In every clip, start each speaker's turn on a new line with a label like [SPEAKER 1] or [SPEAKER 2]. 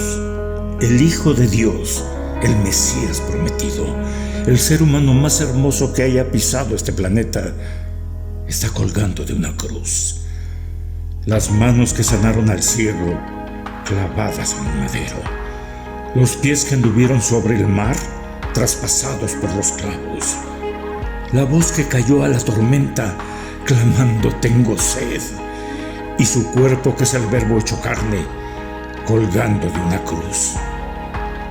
[SPEAKER 1] Jesús, el Hijo de Dios, el Mesías prometido, el ser humano más hermoso que haya pisado este planeta, está colgando de una cruz. Las manos que sanaron al ciego, clavadas en un madero. Los pies que anduvieron sobre el mar, traspasados por los clavos. La voz que cayó a la tormenta, clamando tengo sed. Y su cuerpo que es el verbo hecho carne, colgando de una cruz.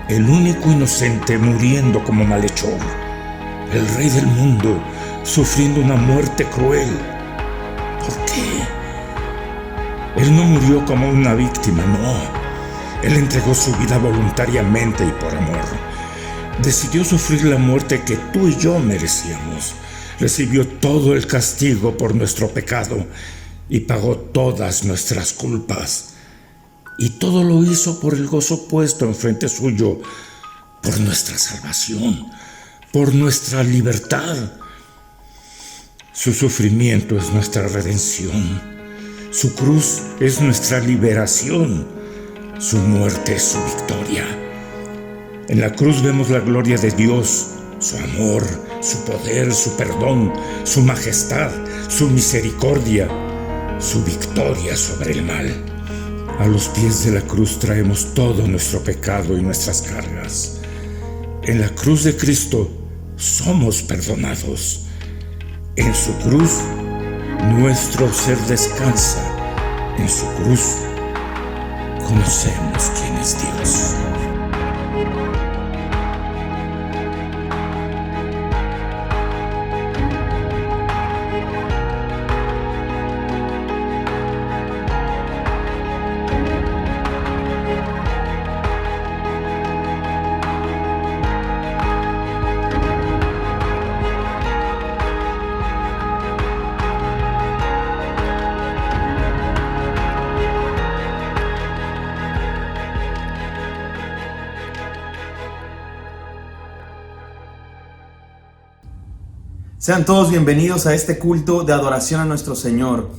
[SPEAKER 1] El único inocente muriendo como malhechor. El rey del mundo sufriendo una muerte cruel. ¿Por qué? Él no murió como una víctima, no. Él entregó su vida voluntariamente y por amor. Decidió sufrir la muerte que tú y yo merecíamos. Recibió todo el castigo por nuestro pecado y pagó todas nuestras culpas. Y todo lo hizo por el gozo puesto enfrente suyo, por nuestra salvación, por nuestra libertad. Su sufrimiento es nuestra redención. Su cruz es nuestra liberación. Su muerte es su victoria. En la cruz vemos la gloria de Dios, su amor, su poder, su perdón, su majestad, su misericordia, su victoria sobre el mal. A los pies de la cruz traemos todo nuestro pecado y nuestras cargas. En la cruz de Cristo somos perdonados. En su cruz nuestro ser descansa. En su cruz conocemos quién es Dios.
[SPEAKER 2] Sean todos bienvenidos a este culto de adoración a nuestro Señor.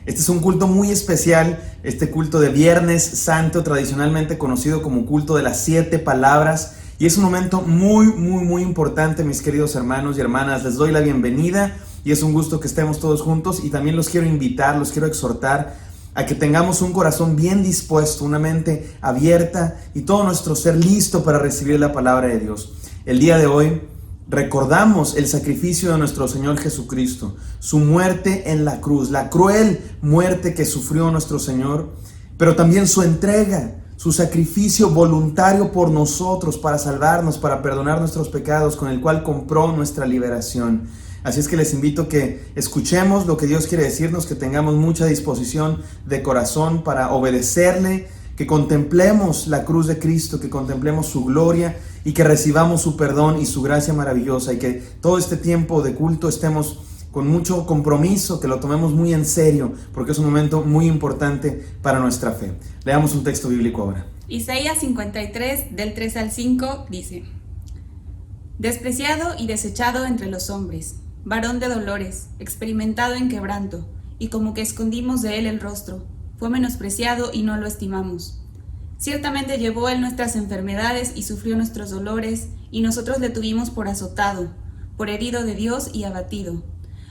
[SPEAKER 2] Este es un culto muy especial, este culto de Viernes Santo, tradicionalmente conocido como culto de las 7 palabras. Y es un momento muy importante, mis queridos hermanos y hermanas. Les doy la bienvenida y es un gusto que estemos todos juntos. Y también los quiero invitar, los quiero exhortar a que tengamos un corazón bien dispuesto, una mente abierta y todo nuestro ser listo para recibir la palabra de Dios. El día de hoy recordamos el sacrificio de nuestro Señor Jesucristo, su muerte en la cruz, la cruel muerte que sufrió nuestro Señor, pero también su entrega, su sacrificio voluntario por nosotros para salvarnos, para perdonar nuestros pecados, con el cual compró nuestra liberación. Así es que les invito a que escuchemos lo que Dios quiere decirnos, que tengamos mucha disposición de corazón para obedecerle, que contemplemos la cruz de Cristo, que contemplemos su gloria y que recibamos su perdón y su gracia maravillosa, y que todo este tiempo de culto estemos con mucho compromiso, que lo tomemos muy en serio, porque es un momento muy importante para nuestra fe. Leamos un texto bíblico ahora.
[SPEAKER 3] Isaías 53, del 3 al 5, dice: Despreciado y desechado entre los hombres, varón de dolores, experimentado en quebranto, y como que escondimos de él el rostro, fue menospreciado y no lo estimamos. Ciertamente llevó él nuestras enfermedades y sufrió nuestros dolores, y nosotros le tuvimos por azotado, por herido de Dios y abatido.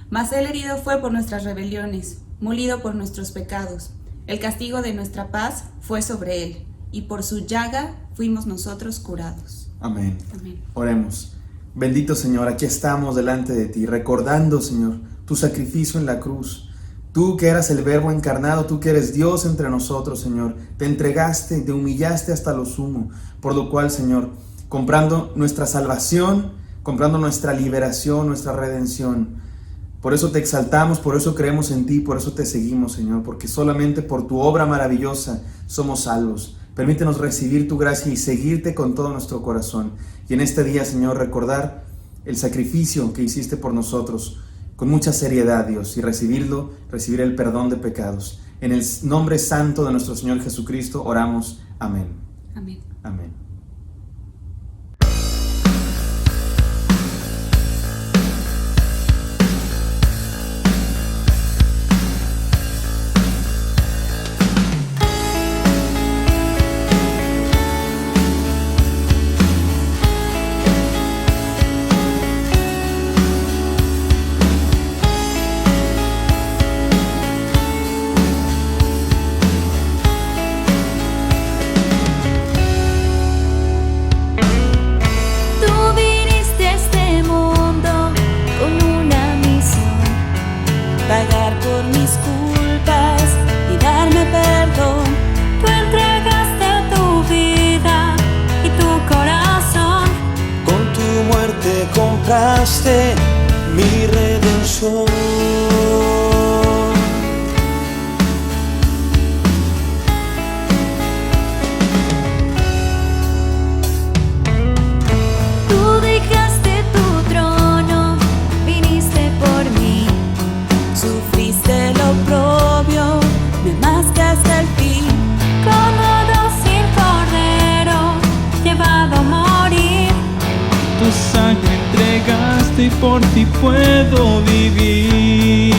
[SPEAKER 3] Mas él herido fue por nuestras rebeliones, molido por nuestros pecados. El castigo de nuestra paz fue sobre él, y por su llaga fuimos nosotros curados.
[SPEAKER 2] Amén.
[SPEAKER 3] Amén.
[SPEAKER 2] Oremos. Bendito Señor, aquí estamos delante de ti, recordando, Señor, tu sacrificio en la cruz. Tú que eras el Verbo encarnado, tú que eres Dios entre nosotros, Señor, te entregaste, te humillaste hasta lo sumo, por lo cual, Señor, comprando nuestra salvación, comprando nuestra liberación, nuestra redención. Por eso te exaltamos, por eso creemos en ti, por eso te seguimos, Señor, porque solamente por tu obra maravillosa somos salvos. Permítenos recibir tu gracia y seguirte con todo nuestro corazón. Y en este día, Señor, recordar el sacrificio que hiciste por nosotros, con mucha seriedad, Dios, y recibir el perdón de pecados. En el nombre santo de nuestro Señor Jesucristo oramos. Amén.
[SPEAKER 3] Amén.
[SPEAKER 2] Amén.
[SPEAKER 4] mostraste mi redención.
[SPEAKER 5] Tú dejaste tu trono, viniste por mí,
[SPEAKER 3] Sufriste el oprobio, me amaste hasta el fin.
[SPEAKER 5] como dócil cordero, llevado a morir.
[SPEAKER 6] Tu sangre entregaste y por ti puedo vivir.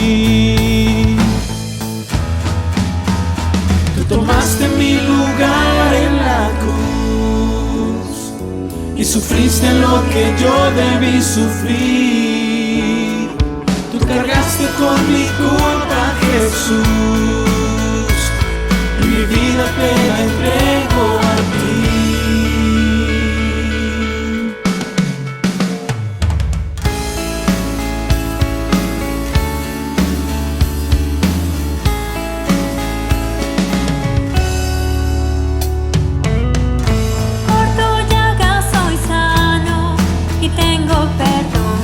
[SPEAKER 4] Tú tomaste mi lugar en la cruz y sufriste lo que yo debí sufrir. Tú cargaste con mi culpa, Jesús, y mi vida te la entrego a ti.
[SPEAKER 5] Por tu llaga soy sano y tengo perdón.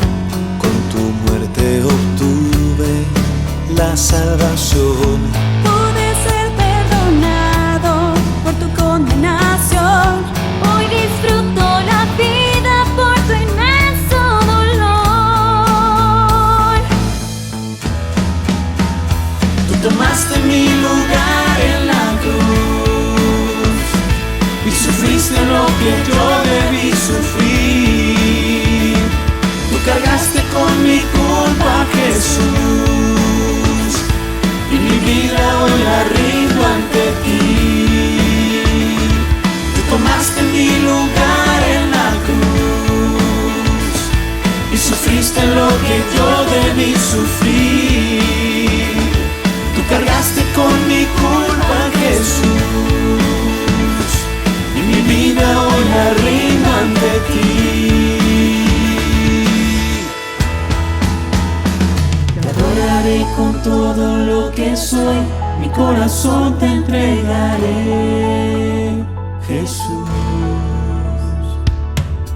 [SPEAKER 4] Con tu muerte obtuve la salvación.
[SPEAKER 3] Pude ser perdonado por tu condenación.
[SPEAKER 5] Hoy disfruto la vida por tu inmenso dolor.
[SPEAKER 4] Tú tomaste mi lugar en la cruz y sufriste lo que yo debí sufrir. Tú cargaste con mi culpa, Jesús, y mi vida hoy la rindo ante ti. Tú tomaste mi lugar en la cruz y sufriste lo que yo debí sufrir. Tú cargaste con mi culpa, Jesús, y mi vida hoy la rindo ante ti. Te adoraré con todo lo que soy, mi corazón te entregaré, Jesús.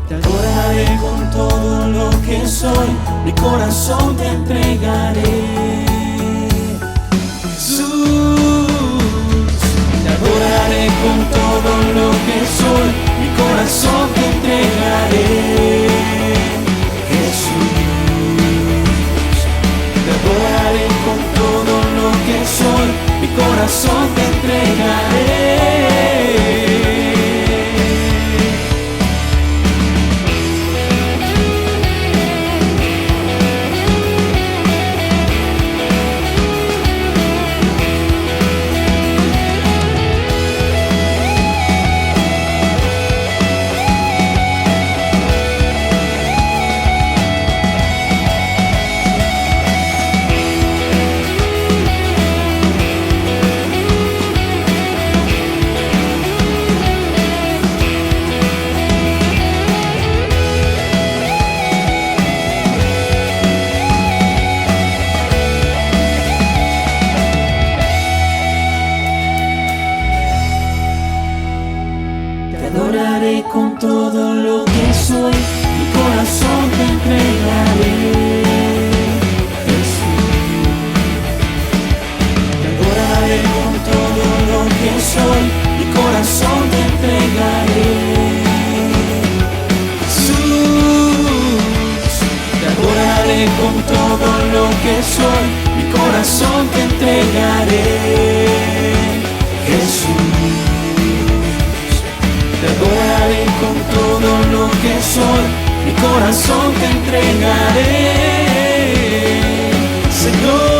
[SPEAKER 4] Te adoraré con todo lo que soy, mi corazón te entregaré, Jesús. Te adoraré con todo lo que soy, mi corazón te entregaré, Jesús. Te adoraré con todo lo que soy, mi corazón te entregaré. Te adoraré con todo lo que soy, mi corazón te entregaré, Jesús. Te adoraré con todo lo que soy, mi corazón te entregaré, Jesús. Te adoraré con todo lo que soy, mi corazón te entregaré, Jesús. Te adoraré con todo lo que soy, mi corazón te entregaré, Señor.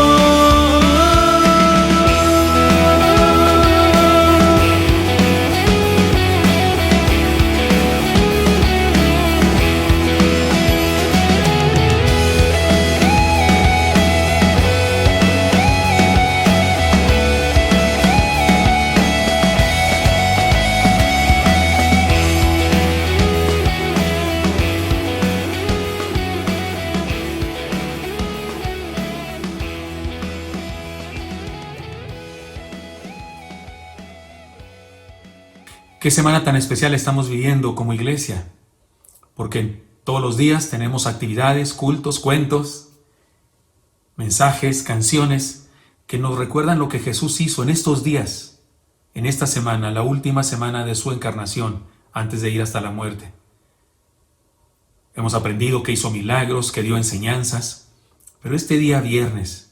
[SPEAKER 7] ¿Qué semana tan especial estamos viviendo como iglesia? Porque Todos los días tenemos actividades, cultos, cuentos, mensajes, canciones que nos recuerdan lo que Jesús hizo en estos días, en esta semana, la última semana de su encarnación, antes de ir hasta la muerte. Hemos aprendido que hizo milagros, que dio enseñanzas, pero este día viernes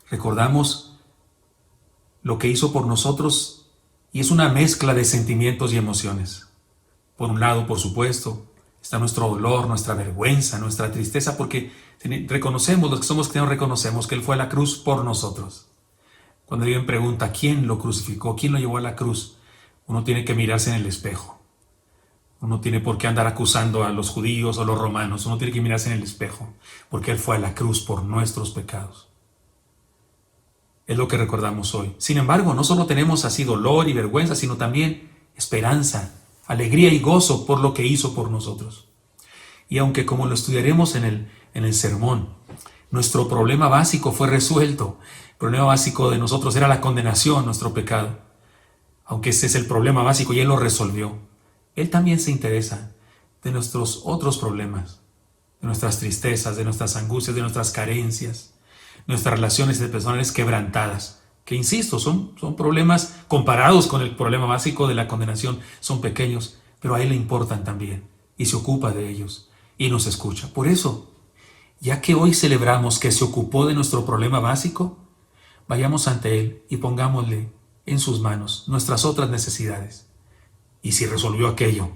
[SPEAKER 7] recordamos lo que hizo por nosotros y es una mezcla de sentimientos y emociones. Por un lado, por supuesto, está nuestro dolor, nuestra vergüenza, nuestra tristeza, porque reconocemos, los que somos cristianos reconocemos que Él fue a la cruz por nosotros. Cuando alguien pregunta quién lo crucificó, quién lo llevó a la cruz, uno tiene que mirarse en el espejo. Uno tiene por qué andar acusando a los judíos o los romanos. Uno tiene que mirarse en el espejo, porque Él fue a la cruz por nuestros pecados. Es lo que recordamos hoy. Sin embargo, no solo tenemos así dolor y vergüenza, sino también esperanza, alegría y gozo por lo que hizo por nosotros. Y aunque, como lo estudiaremos en el sermón, nuestro problema básico fue resuelto. El problema básico de nosotros era la condenación, nuestro pecado. Aunque ese es el problema básico y Él lo resolvió, Él también se interesa de nuestros otros problemas, de nuestras tristezas, de nuestras angustias, de nuestras carencias, nuestras relaciones personales quebrantadas, que insisto, son problemas comparados con el problema básico de la condenación, son pequeños, pero a Él le importan también, y se ocupa de ellos, y nos escucha. Por eso, ya que hoy celebramos que se ocupó de nuestro problema básico, vayamos ante Él y pongámosle en sus manos nuestras otras necesidades. Y si resolvió aquello,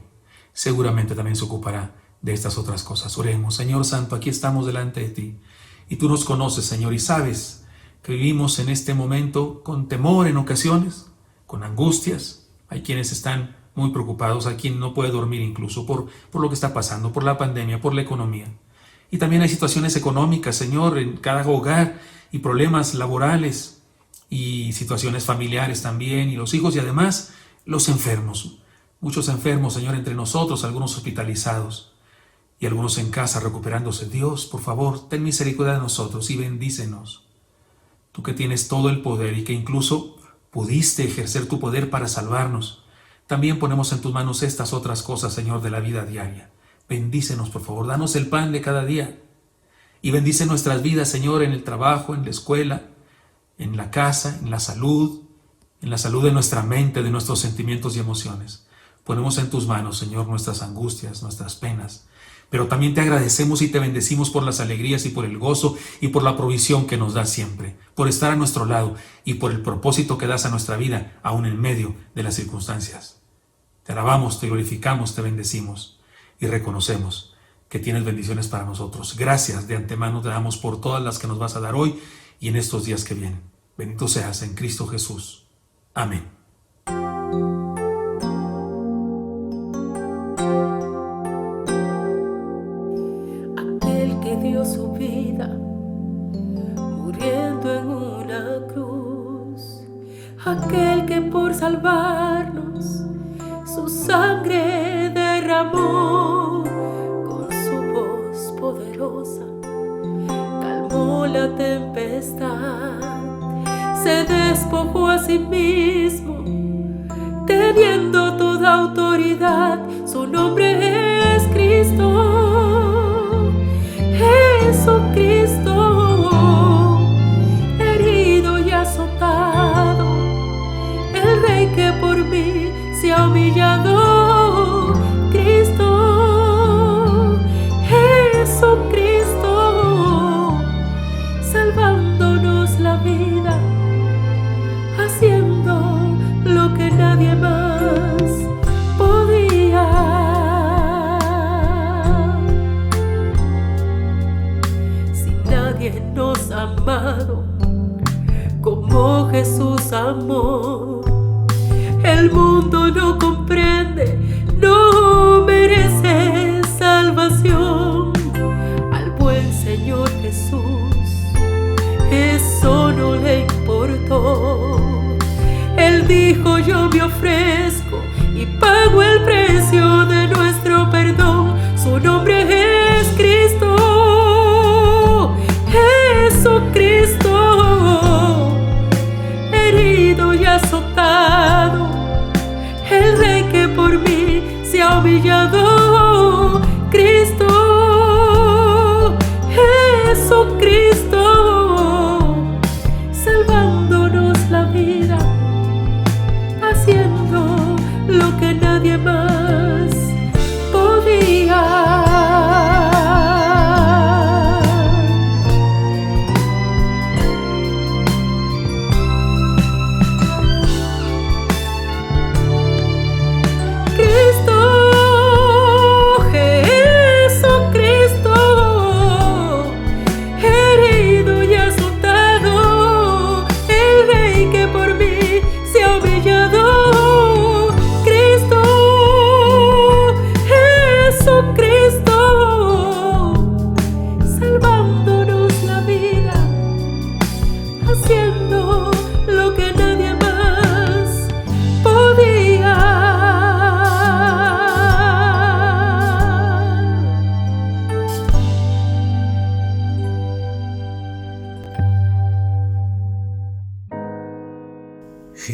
[SPEAKER 7] seguramente también se ocupará de estas otras cosas. Oremos. Señor Santo, aquí estamos delante de ti. Y tú nos conoces, Señor, y sabes que vivimos en este momento con temor en ocasiones, con angustias. Hay quienes están muy preocupados, hay quien no puede dormir incluso por lo que está pasando, por la pandemia, por la economía. Y también hay situaciones económicas, Señor, en cada hogar, y problemas laborales, y situaciones familiares también, y los hijos, y además los enfermos. Muchos enfermos, Señor, entre nosotros, algunos hospitalizados y algunos en casa recuperándose. Dios, por favor, ten misericordia de nosotros y bendícenos. Tú que tienes todo el poder y que incluso pudiste ejercer tu poder para salvarnos, también ponemos en tus manos estas otras cosas, Señor, de la vida diaria. Bendícenos, por favor, danos el pan de cada día y bendice nuestras vidas, Señor, en el trabajo, en la escuela, en la casa, en la salud de nuestra mente, de nuestros sentimientos y emociones. Ponemos en tus manos, Señor, nuestras angustias, nuestras penas, pero también te agradecemos y te bendecimos por las alegrías y por el gozo y por la provisión que nos das siempre, por estar a nuestro lado y por el propósito que das a nuestra vida, aún en medio de las circunstancias. Te alabamos, te glorificamos, te bendecimos y reconocemos que tienes bendiciones para nosotros. Gracias de antemano te damos por todas las que nos vas a dar hoy y en estos días que vienen. Bendito seas en Cristo Jesús. Amén.
[SPEAKER 8] Aquel que dio su vida muriendo en una cruz, aquel que por salvarnos su sangre derramó, con su voz poderosa calmó la tempestad, se despojó a sí mismo, teniendo toda autoridad. Su nombre es Cristo, Jesucristo, herido y azotado, el Rey que por mí se ha humillado. Cristo, Jesucristo, salvándonos la vida, haciendo lo que nadie más podía. Si nadie nos ha amado como Jesús amó, el mundo no comprende, no merece salvación. Al buen Señor Jesús eso no le importó. Él dijo: yo me ofrezco y pago el precio de nuestro perdón. Su nombre es Cristo, Jesucristo, herido y azotado, el Rey que por mí se ha humillado. Cristo,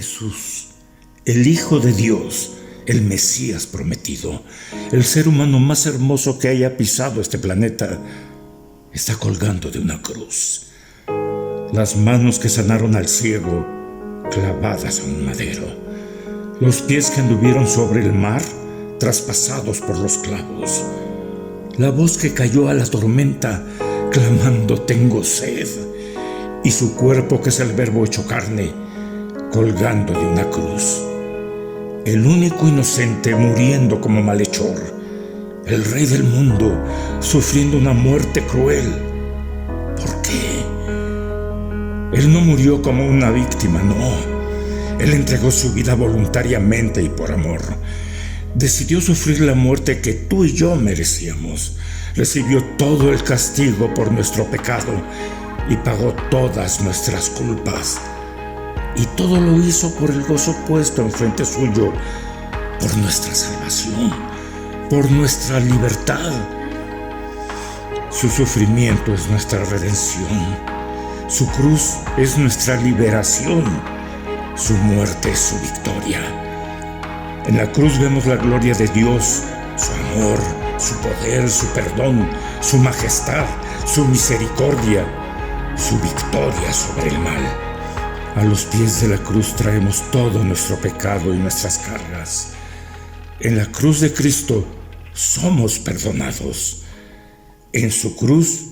[SPEAKER 1] Jesús, el Hijo de Dios, el Mesías prometido, el ser humano más hermoso que haya pisado este planeta, está colgando de una cruz. Las manos que sanaron al ciego, clavadas a un madero. Los pies que anduvieron sobre el mar, traspasados por los clavos. La voz que cayó a la tormenta, clamando tengo sed. Y su cuerpo, que es el verbo hecho carne, colgando de una cruz. El único inocente muriendo como malhechor. El rey del mundo sufriendo una muerte cruel. ¿Por qué? Él no murió como una víctima, no. Él entregó su vida voluntariamente y por amor. Decidió sufrir la muerte que tú y yo merecíamos. Recibió todo el castigo por nuestro pecado y pagó todas nuestras culpas. Y todo lo hizo por el gozo puesto enfrente suyo, por nuestra salvación, por nuestra libertad. Su sufrimiento es nuestra redención. Su cruz es nuestra liberación. Su muerte es su victoria. En la cruz vemos la gloria de Dios, su amor, su poder, su perdón, su majestad, su misericordia, su victoria sobre el mal. A los pies de la cruz traemos todo nuestro pecado y nuestras cargas. En la cruz de Cristo somos perdonados. En su cruz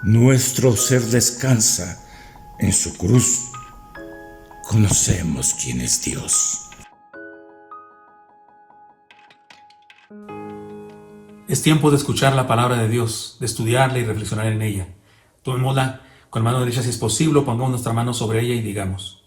[SPEAKER 1] nuestro ser descansa. En su cruz conocemos quién es Dios.
[SPEAKER 7] Es tiempo de escuchar la palabra de Dios, de estudiarla y reflexionar en ella. Tomémosla con mano derecha si es posible, pongamos nuestra mano sobre ella y digamos: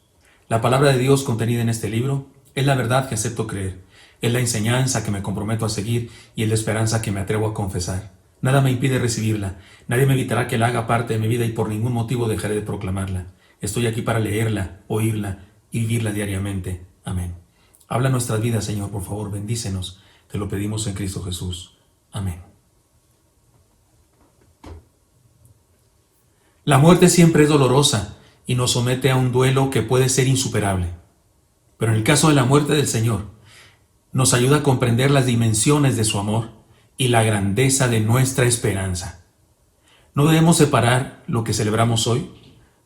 [SPEAKER 7] la palabra de Dios contenida en este libro es la verdad que acepto creer, es la enseñanza que me comprometo a seguir y es la esperanza que me atrevo a confesar. Nada me impide recibirla, nadie me evitará que la haga parte de mi vida y por ningún motivo dejaré de proclamarla. Estoy aquí para leerla, oírla y vivirla diariamente. Amén. Habla nuestras vidas, Señor, por favor, bendícenos. Te lo pedimos en Cristo Jesús. Amén. La muerte siempre es dolorosa y nos somete a un duelo que puede ser insuperable. Pero en el caso de la muerte del Señor, nos ayuda a comprender las dimensiones de su amor y la grandeza de nuestra esperanza. No debemos separar lo que celebramos hoy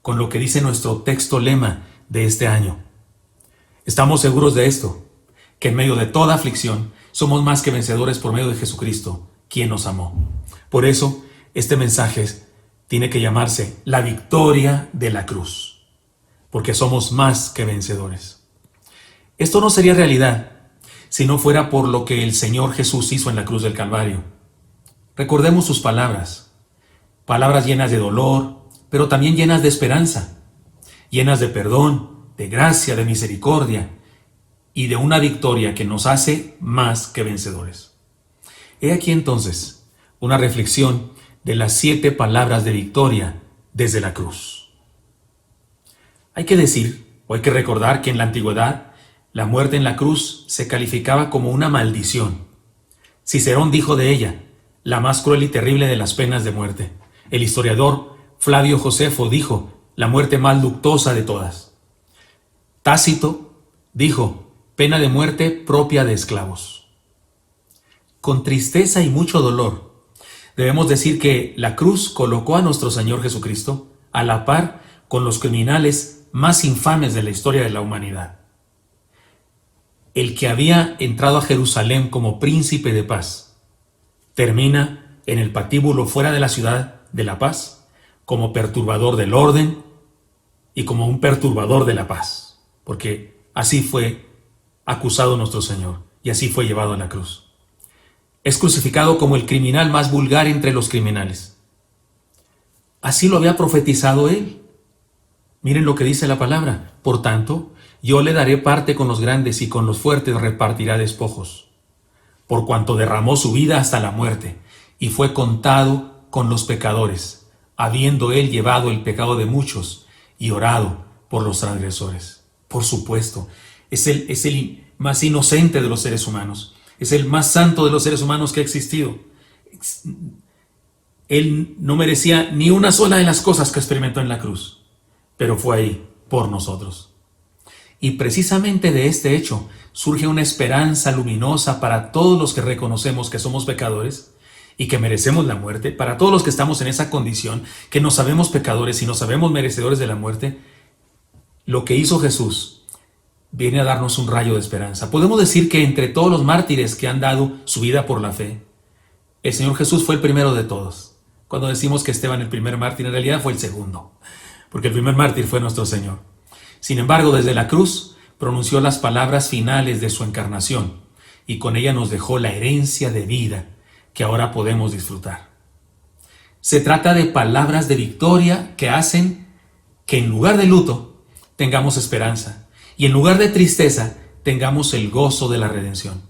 [SPEAKER 7] con lo que dice nuestro texto lema de este año. Estamos seguros de esto, que en medio de toda aflicción somos más que vencedores por medio de Jesucristo, quien nos amó. Por eso, este mensaje tiene que llamarse la victoria de la cruz, porque somos más que vencedores. Esto no sería realidad si no fuera por lo que el Señor Jesús hizo en la cruz del Calvario. Recordemos sus palabras, palabras llenas de dolor, pero también llenas de esperanza, llenas de perdón, de gracia, de misericordia y de una victoria que nos hace más que vencedores. He aquí entonces una reflexión de las 7 palabras de victoria desde la cruz. Hay que decir, o hay que recordar que en la antigüedad, la muerte en la cruz se calificaba como una maldición. Cicerón dijo de ella, la más cruel y terrible de las penas de muerte. El historiador Flavio Josefo dijo, la muerte más luctuosa de todas. Tácito dijo, pena de muerte propia de esclavos. Con tristeza y mucho dolor, debemos decir que la cruz colocó a nuestro Señor Jesucristo a la par con los criminales más infames de la historia de la humanidad. El que había entrado a Jerusalén como príncipe de paz, termina en el patíbulo fuera de la ciudad de la paz, como perturbador del orden y como un perturbador de la paz, porque así fue acusado nuestro Señor y así fue llevado a la cruz. Es crucificado como el criminal más vulgar entre los criminales. Así lo había profetizado él. Miren lo que dice la palabra. Por tanto, yo le daré parte con los grandes y con los fuertes repartirá despojos. Por cuanto derramó su vida hasta la muerte y fue contado con los pecadores, habiendo él llevado el pecado de muchos y orado por los transgresores. Por supuesto, es el más inocente de los seres humanos. Es el más santo de los seres humanos que ha existido. Él no merecía ni una sola de las cosas que experimentó en la cruz, pero fue ahí por nosotros. Y precisamente de este hecho surge una esperanza luminosa para todos los que reconocemos que somos pecadores y que merecemos la muerte, para todos los que estamos en esa condición, que nos sabemos pecadores y nos sabemos merecedores de la muerte. Lo que hizo Jesús viene a darnos un rayo de esperanza. Podemos decir que entre todos los mártires que han dado su vida por la fe, el Señor Jesús fue el primero de todos. Cuando decimos que Esteban el primer mártir, en realidad fue el segundo, porque el primer mártir fue nuestro Señor. Sin embargo, desde la cruz pronunció las palabras finales de su encarnación y con ella nos dejó la herencia de vida que ahora podemos disfrutar. Se trata de palabras de victoria que hacen que en lugar de luto tengamos esperanza y en lugar de tristeza tengamos el gozo de la redención.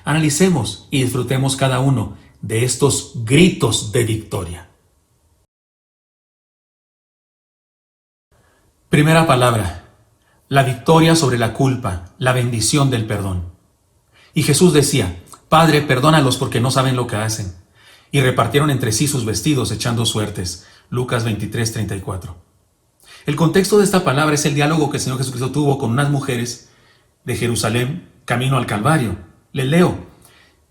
[SPEAKER 7] Analicemos y disfrutemos cada uno de estos gritos de victoria. Primera palabra, la victoria sobre la culpa, la bendición del perdón. Y Jesús decía: Padre, perdónalos porque no saben lo que hacen. Y repartieron entre sí sus vestidos echando suertes. Lucas 23:34. El contexto de esta palabra es el diálogo que el Señor Jesucristo tuvo con unas mujeres de Jerusalén camino al Calvario. Les leo: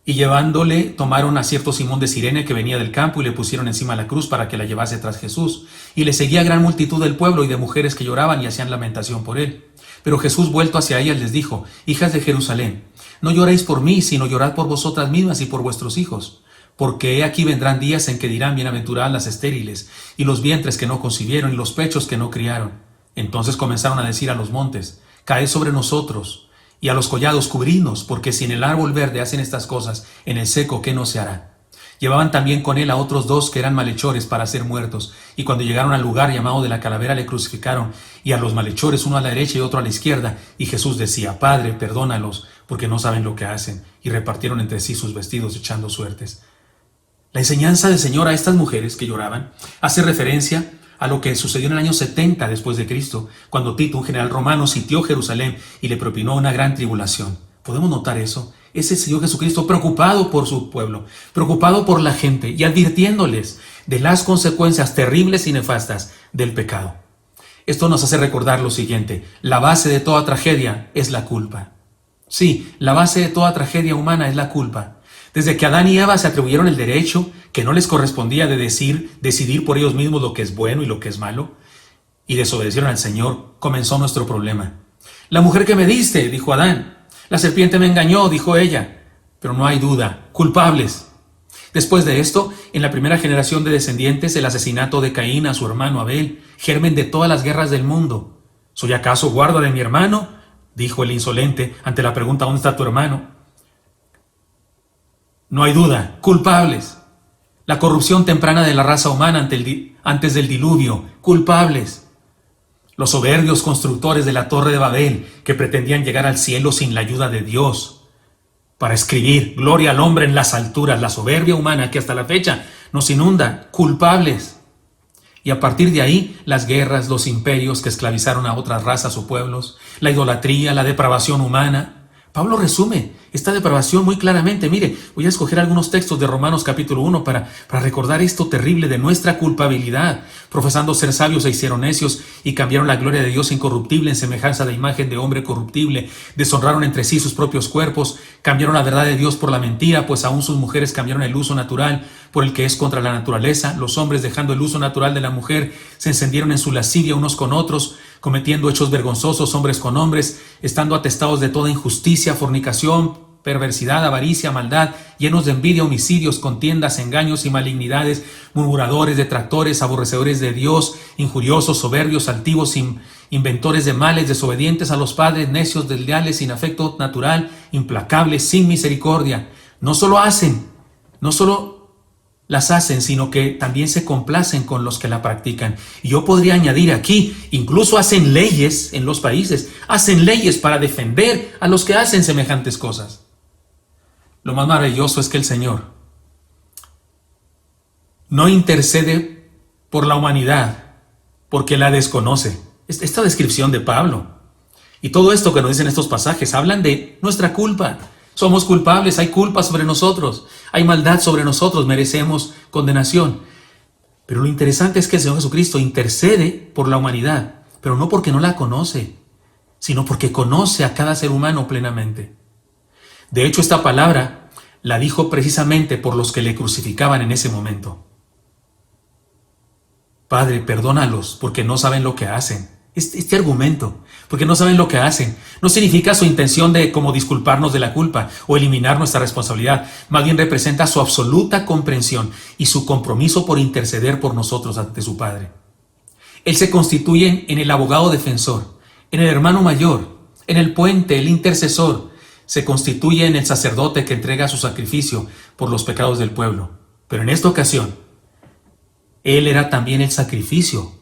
[SPEAKER 7] y llevándole tomaron a cierto Simón de Cirene que venía del campo y le pusieron encima la cruz para que la llevase tras Jesús. Y le seguía gran multitud del pueblo y de mujeres que lloraban y hacían lamentación por él. Pero Jesús, vuelto hacia ellas, les dijo: hijas de Jerusalén, no lloréis por mí, sino llorad por vosotras mismas y por vuestros hijos. Porque he aquí vendrán días en que dirán: bienaventuradas las estériles, y los vientres que no concibieron, y los pechos que no criaron. Entonces comenzaron a decir a los montes: caed sobre nosotros, y a los collados cubridnos, porque si en el árbol verde hacen estas cosas, en el seco, ¿qué no se hará? Llevaban también con él a otros dos que eran malhechores para ser muertos, y cuando llegaron al lugar llamado de la calavera le crucificaron, y a los malhechores uno a la derecha y otro a la izquierda, y Jesús decía: Padre, perdónalos, porque no saben lo que hacen, y repartieron entre sí sus vestidos echando suertes. La enseñanza del Señor a estas mujeres que lloraban hace referencia a lo que sucedió en el año 70 después de Cristo, cuando Tito, un general romano, sitió Jerusalén y le propinó una gran tribulación. ¿Podemos notar eso? Es el Señor Jesucristo preocupado por su pueblo, preocupado por la gente y advirtiéndoles de las consecuencias terribles y nefastas del pecado. Esto nos hace recordar lo siguiente: la base de toda tragedia es la culpa. Sí, la base de toda tragedia humana es la culpa. Desde que Adán y Eva se atribuyeron el derecho que no les correspondía de decidir por ellos mismos lo que es bueno y lo que es malo, y desobedecieron al Señor, comenzó nuestro problema. La mujer que me diste, dijo Adán. La serpiente me engañó, dijo ella. Pero no hay duda, culpables. Después de esto, en la primera generación de descendientes, el asesinato de Caín a su hermano Abel, germen de todas las guerras del mundo. ¿Soy acaso guarda de mi hermano?, dijo el insolente ante la pregunta: ¿dónde está tu hermano? No hay duda, culpables. La corrupción temprana de la raza humana antes del diluvio, culpables. Los soberbios constructores de la Torre de Babel, que pretendían llegar al cielo sin la ayuda de Dios, para escribir gloria al hombre en las alturas, la soberbia humana que hasta la fecha nos inunda, culpables. Y a partir de ahí, las guerras, los imperios que esclavizaron a otras razas o pueblos, la idolatría, la depravación humana. Pablo resume esta depravación muy claramente. Mire, voy a escoger algunos textos de Romanos capítulo 1 para recordar esto terrible de nuestra culpabilidad. Profesando ser sabios se hicieron necios y cambiaron la gloria de Dios incorruptible en semejanza de imagen de hombre corruptible. Deshonraron entre sí sus propios cuerpos, cambiaron la verdad de Dios por la mentira, pues aún sus mujeres cambiaron el uso natural por el que es contra la naturaleza. Los hombres, dejando el uso natural de la mujer, se encendieron en su lascivia unos con otros, cometiendo hechos vergonzosos hombres con hombres, estando atestados de toda injusticia, fornicación, perversidad, avaricia, maldad, llenos de envidia, homicidios, contiendas, engaños y malignidades, murmuradores, detractores, aborrecedores de Dios, injuriosos, soberbios, altivos, inventores de males, desobedientes a los padres, necios, desleales, sin afecto natural, implacables, sin misericordia. No solo las hacen, sino que también se complacen con los que la practican. Y yo podría añadir aquí, incluso hacen leyes en los países, hacen leyes para defender a los que hacen semejantes cosas. Lo más maravilloso es que el Señor no intercede por la humanidad porque la desconoce. Esta descripción de Pablo y todo esto que nos dicen estos pasajes hablan de nuestra culpa. Somos culpables, hay culpa sobre nosotros, hay maldad sobre nosotros, merecemos condenación. Pero lo interesante es que el Señor Jesucristo intercede por la humanidad, pero no porque no la conoce. sino porque conoce a cada ser humano plenamente. De hecho, esta palabra la dijo precisamente por los que le crucificaban en ese momento. Padre, perdónalos porque no saben lo que hacen. Este argumento, porque no saben lo que hacen, no significa su intención de como disculparnos de la culpa o eliminar nuestra responsabilidad. Más bien representa su absoluta comprensión y su compromiso por interceder por nosotros ante su Padre. Él se constituye en el abogado defensor, en el hermano mayor, en el puente, el intercesor. Se constituye en el sacerdote que entrega su sacrificio por los pecados del pueblo. Pero en esta ocasión, Él era también el sacrificio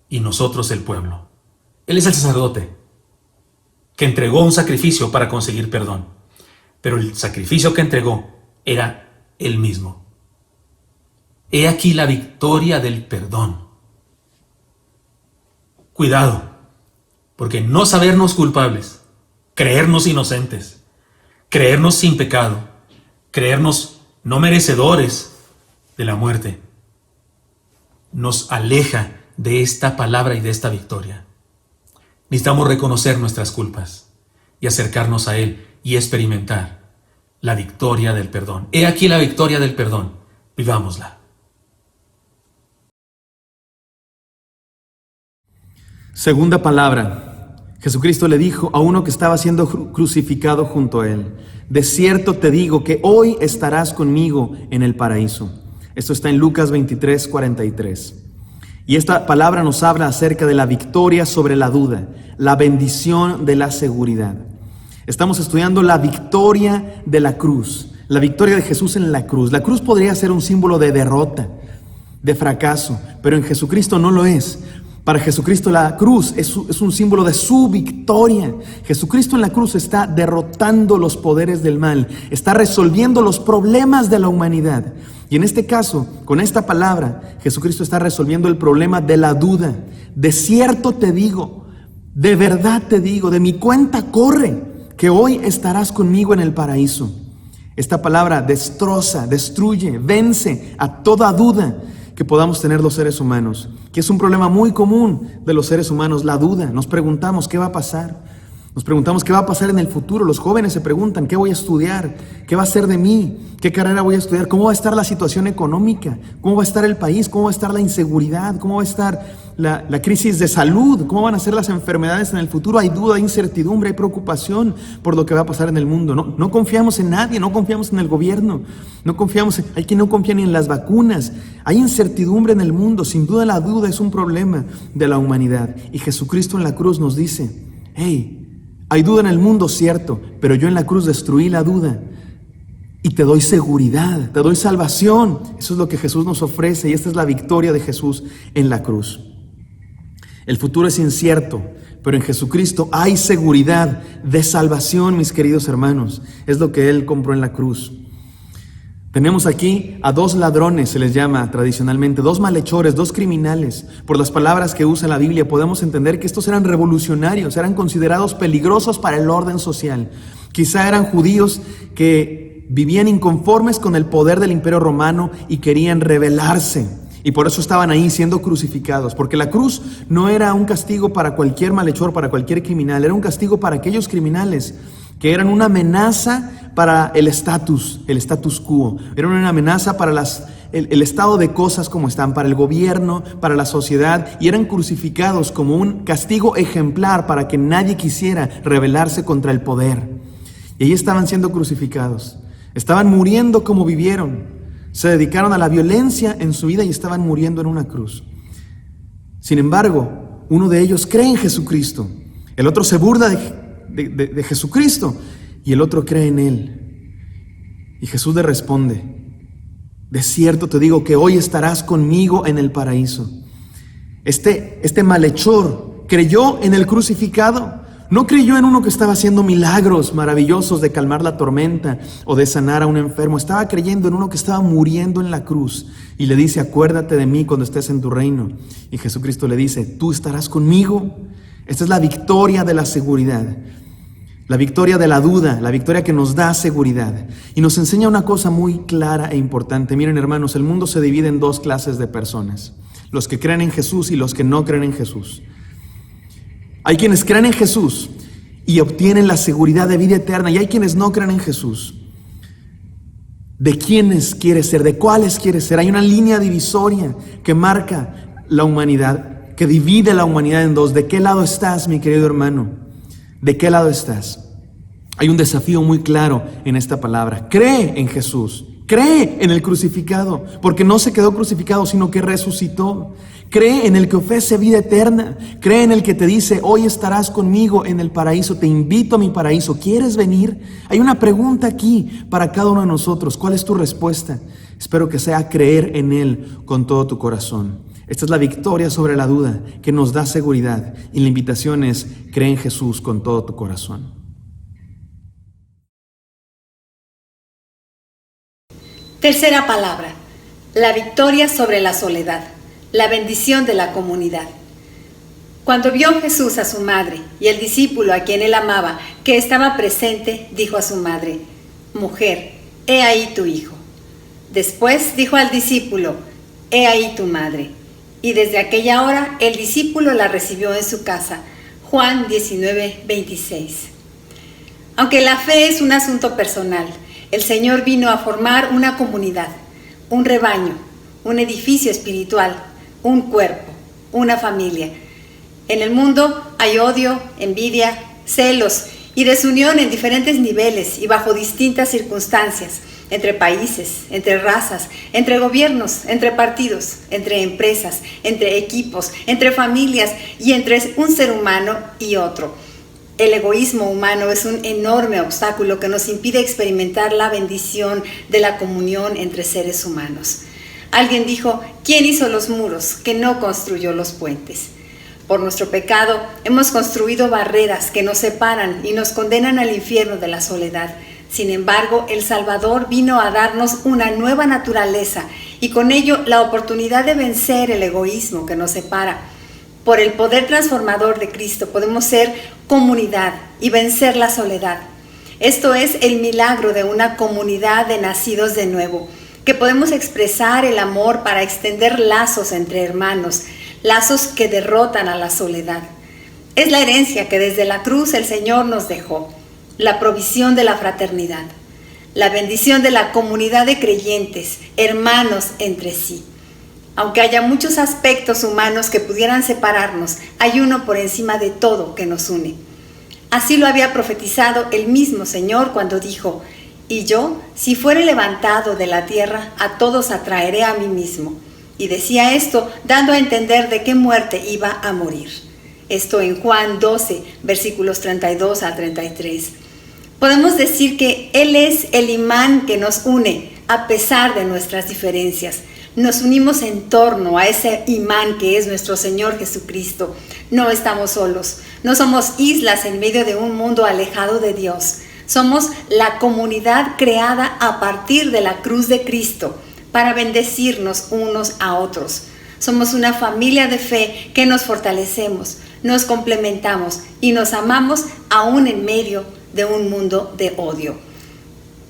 [SPEAKER 7] y nosotros el pueblo. Él es el sacerdote que entregó un sacrificio para conseguir perdón. Pero el sacrificio que entregó era Él mismo. He aquí la victoria del perdón. Cuidado, porque no sabernos culpables, creernos inocentes, creernos sin pecado, creernos no merecedores de la muerte, nos aleja de esta palabra y de esta victoria. Necesitamos reconocer nuestras culpas y acercarnos a Él y experimentar la victoria del perdón. He aquí la victoria del perdón. Vivámosla.
[SPEAKER 2] Segunda palabra. Jesucristo le dijo a uno que estaba siendo crucificado junto a Él: de cierto te digo que hoy estarás conmigo en el paraíso. Esto está en Lucas 23:43. Y esta palabra nos habla acerca de la victoria sobre la duda, la bendición de la seguridad. Estamos estudiando la victoria de la cruz, la victoria de Jesús en la cruz. La cruz podría ser un símbolo de derrota, de fracaso, pero en Jesucristo no lo es. Para Jesucristo la cruz es un símbolo de su victoria. Jesucristo en la cruz está derrotando los poderes del mal, está resolviendo los problemas de la humanidad. Y en este caso, con esta palabra, Jesucristo está resolviendo el problema de la duda. De cierto te digo, de verdad te digo, de mi cuenta corre, que hoy estarás conmigo en el paraíso. Esta palabra destroza, destruye, vence a toda duda que podamos tener los seres humanos, que es un problema muy común de los seres humanos, la duda. Nos preguntamos qué va a pasar, nos preguntamos qué va a pasar en el futuro. Los jóvenes se preguntan qué voy a estudiar, qué va a ser de mí, qué carrera voy a estudiar, cómo va a estar la situación económica, cómo va a estar el país, cómo va a estar la inseguridad, cómo va a estar la crisis de salud, cómo van a ser las enfermedades en el futuro. Hay duda, hay incertidumbre, hay preocupación por lo que va a pasar en el mundo. No confiamos en nadie, no confiamos en el gobierno, hay quien no confía ni en las vacunas. Hay incertidumbre en el mundo. Sin duda la duda es un problema de la humanidad. Y Jesucristo en la cruz nos dice: hey, hay duda en el mundo, cierto, pero yo en la cruz destruí la duda y te doy seguridad, te doy salvación. Eso es lo que Jesús nos ofrece y esta es la victoria de Jesús en la cruz. El futuro es incierto, pero en Jesucristo hay seguridad de salvación, mis queridos hermanos. Es lo que Él compró en la cruz. Tenemos aquí a dos ladrones, se les llama tradicionalmente, dos malhechores, dos criminales. Por las palabras que usa la Biblia podemos entender que estos eran revolucionarios, eran considerados peligrosos para el orden social. Quizá eran judíos que vivían inconformes con el poder del Imperio Romano y querían rebelarse. Y por eso estaban ahí siendo crucificados, porque la cruz no era un castigo para cualquier malhechor, para cualquier criminal, era un castigo para aquellos criminales que eran una amenaza para el status quo, eran una amenaza para el estado de cosas como están, para el gobierno, para la sociedad, y eran crucificados como un castigo ejemplar para que nadie quisiera rebelarse contra el poder. Y ahí estaban siendo crucificados, estaban muriendo como vivieron. Se dedicaron a la violencia en su vida y estaban muriendo en una cruz. Sin embargo, uno de ellos cree en Jesucristo, el otro se burla de Jesucristo y el otro cree en Él. Y Jesús le responde: de cierto te digo que hoy estarás conmigo en el paraíso. Este malhechor creyó en el crucificado. No creyó en uno que estaba haciendo milagros maravillosos de calmar la tormenta o de sanar a un enfermo. Estaba creyendo en uno que estaba muriendo en la cruz. Y le dice: acuérdate de mí cuando estés en tu reino. Y Jesucristo le dice: tú estarás conmigo. Esta es la victoria de la seguridad. La victoria de la duda, la victoria que nos da seguridad. Y nos enseña una cosa muy clara e importante. Miren, hermanos, el mundo se divide en dos clases de personas: los que creen en Jesús y los que no creen en Jesús. Hay quienes creen en Jesús y obtienen la seguridad de vida eterna, y hay quienes no creen en Jesús. ¿De quiénes quieres ser? ¿De cuáles quieres ser? Hay una línea divisoria que marca la humanidad, que divide la humanidad en dos. ¿De qué lado estás, mi querido hermano? ¿De qué lado estás? Hay un desafío muy claro en esta palabra. Cree en Jesús. Cree en el crucificado, porque no se quedó crucificado, sino que resucitó. Cree en el que ofrece vida eterna. Cree en el que te dice, hoy estarás conmigo en el paraíso. Te invito a mi paraíso. ¿Quieres venir? Hay una pregunta aquí para cada uno de nosotros. ¿Cuál es tu respuesta? Espero que sea creer en Él con todo tu corazón. Esta es la victoria sobre la duda que nos da seguridad. Y la invitación es, cree en Jesús con todo tu corazón.
[SPEAKER 9] Tercera palabra, la victoria sobre la soledad, la bendición de la comunidad. Cuando vio Jesús a su madre y el discípulo a quien él amaba, que estaba presente, dijo a su madre, mujer, he ahí tu hijo. Después dijo al discípulo, he ahí tu madre. Y desde aquella hora el discípulo la recibió en su casa. Juan 19:26. Aunque la fe es un asunto personal, el Señor vino a formar una comunidad, un rebaño, un edificio espiritual, un cuerpo, una familia. En el mundo hay odio, envidia, celos y desunión en diferentes niveles y bajo distintas circunstancias, entre países, entre razas, entre gobiernos, entre partidos, entre empresas, entre equipos, entre familias y entre un ser humano y otro. El egoísmo humano es un enorme obstáculo que nos impide experimentar la bendición de la comunión entre seres humanos. Alguien dijo, ¿quién hizo los muros que no construyó los puentes? Por nuestro pecado hemos construido barreras que nos separan y nos condenan al infierno de la soledad. Sin embargo, el Salvador vino a darnos una nueva naturaleza y con ello la oportunidad de vencer el egoísmo que nos separa. Por el poder transformador de Cristo podemos ser comunidad y vencer la soledad. Esto es el milagro de una comunidad de nacidos de nuevo, que podemos expresar el amor para extender lazos entre hermanos, lazos que derrotan a la soledad. Es la herencia que desde la cruz el Señor nos dejó, la provisión de la fraternidad, la bendición de la comunidad de creyentes, hermanos entre sí. Aunque haya muchos aspectos humanos que pudieran separarnos, hay uno por encima de todo que nos une. Así lo había profetizado el mismo Señor cuando dijo, y yo, si fuere levantado de la tierra, a todos atraeré a mí mismo. Y decía esto dando a entender de qué muerte iba a morir. Esto en Juan 12, versículos 32 a 33. Podemos decir que Él es el imán que nos une a pesar de nuestras diferencias. Nos unimos en torno a ese imán que es nuestro Señor Jesucristo. No estamos solos, no somos islas en medio de un mundo alejado de Dios. Somos la comunidad creada a partir de la cruz de Cristo para bendecirnos unos a otros. Somos una familia de fe que nos fortalecemos, nos complementamos y nos amamos aún en medio de un mundo de odio.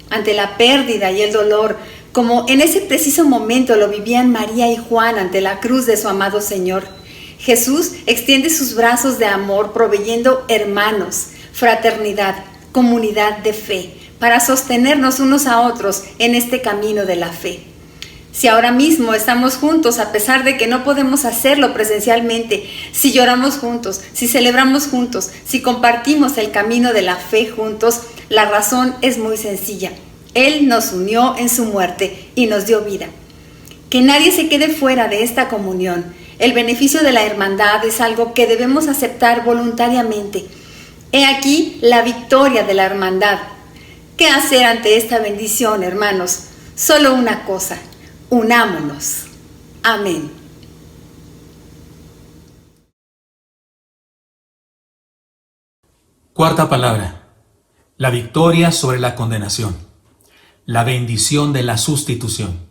[SPEAKER 9] Ante la pérdida y el dolor, como en ese preciso momento lo vivían María y Juan ante la cruz de su amado Señor, Jesús extiende sus brazos de amor proveyendo hermanos, fraternidad, comunidad de fe, para sostenernos unos a otros en este camino de la fe. Si ahora mismo estamos juntos a pesar de que no podemos hacerlo presencialmente, si lloramos juntos, si celebramos juntos, si compartimos el camino de la fe juntos, la razón es muy sencilla. Él nos unió en su muerte y nos dio vida. Que nadie se quede fuera de esta comunión. El beneficio de la hermandad es algo que debemos aceptar voluntariamente. He aquí la victoria de la hermandad. ¿Qué hacer ante esta bendición, hermanos? Solo una cosa, unámonos. Amén.
[SPEAKER 7] Cuarta palabra, la victoria sobre la condenación. La bendición de la sustitución.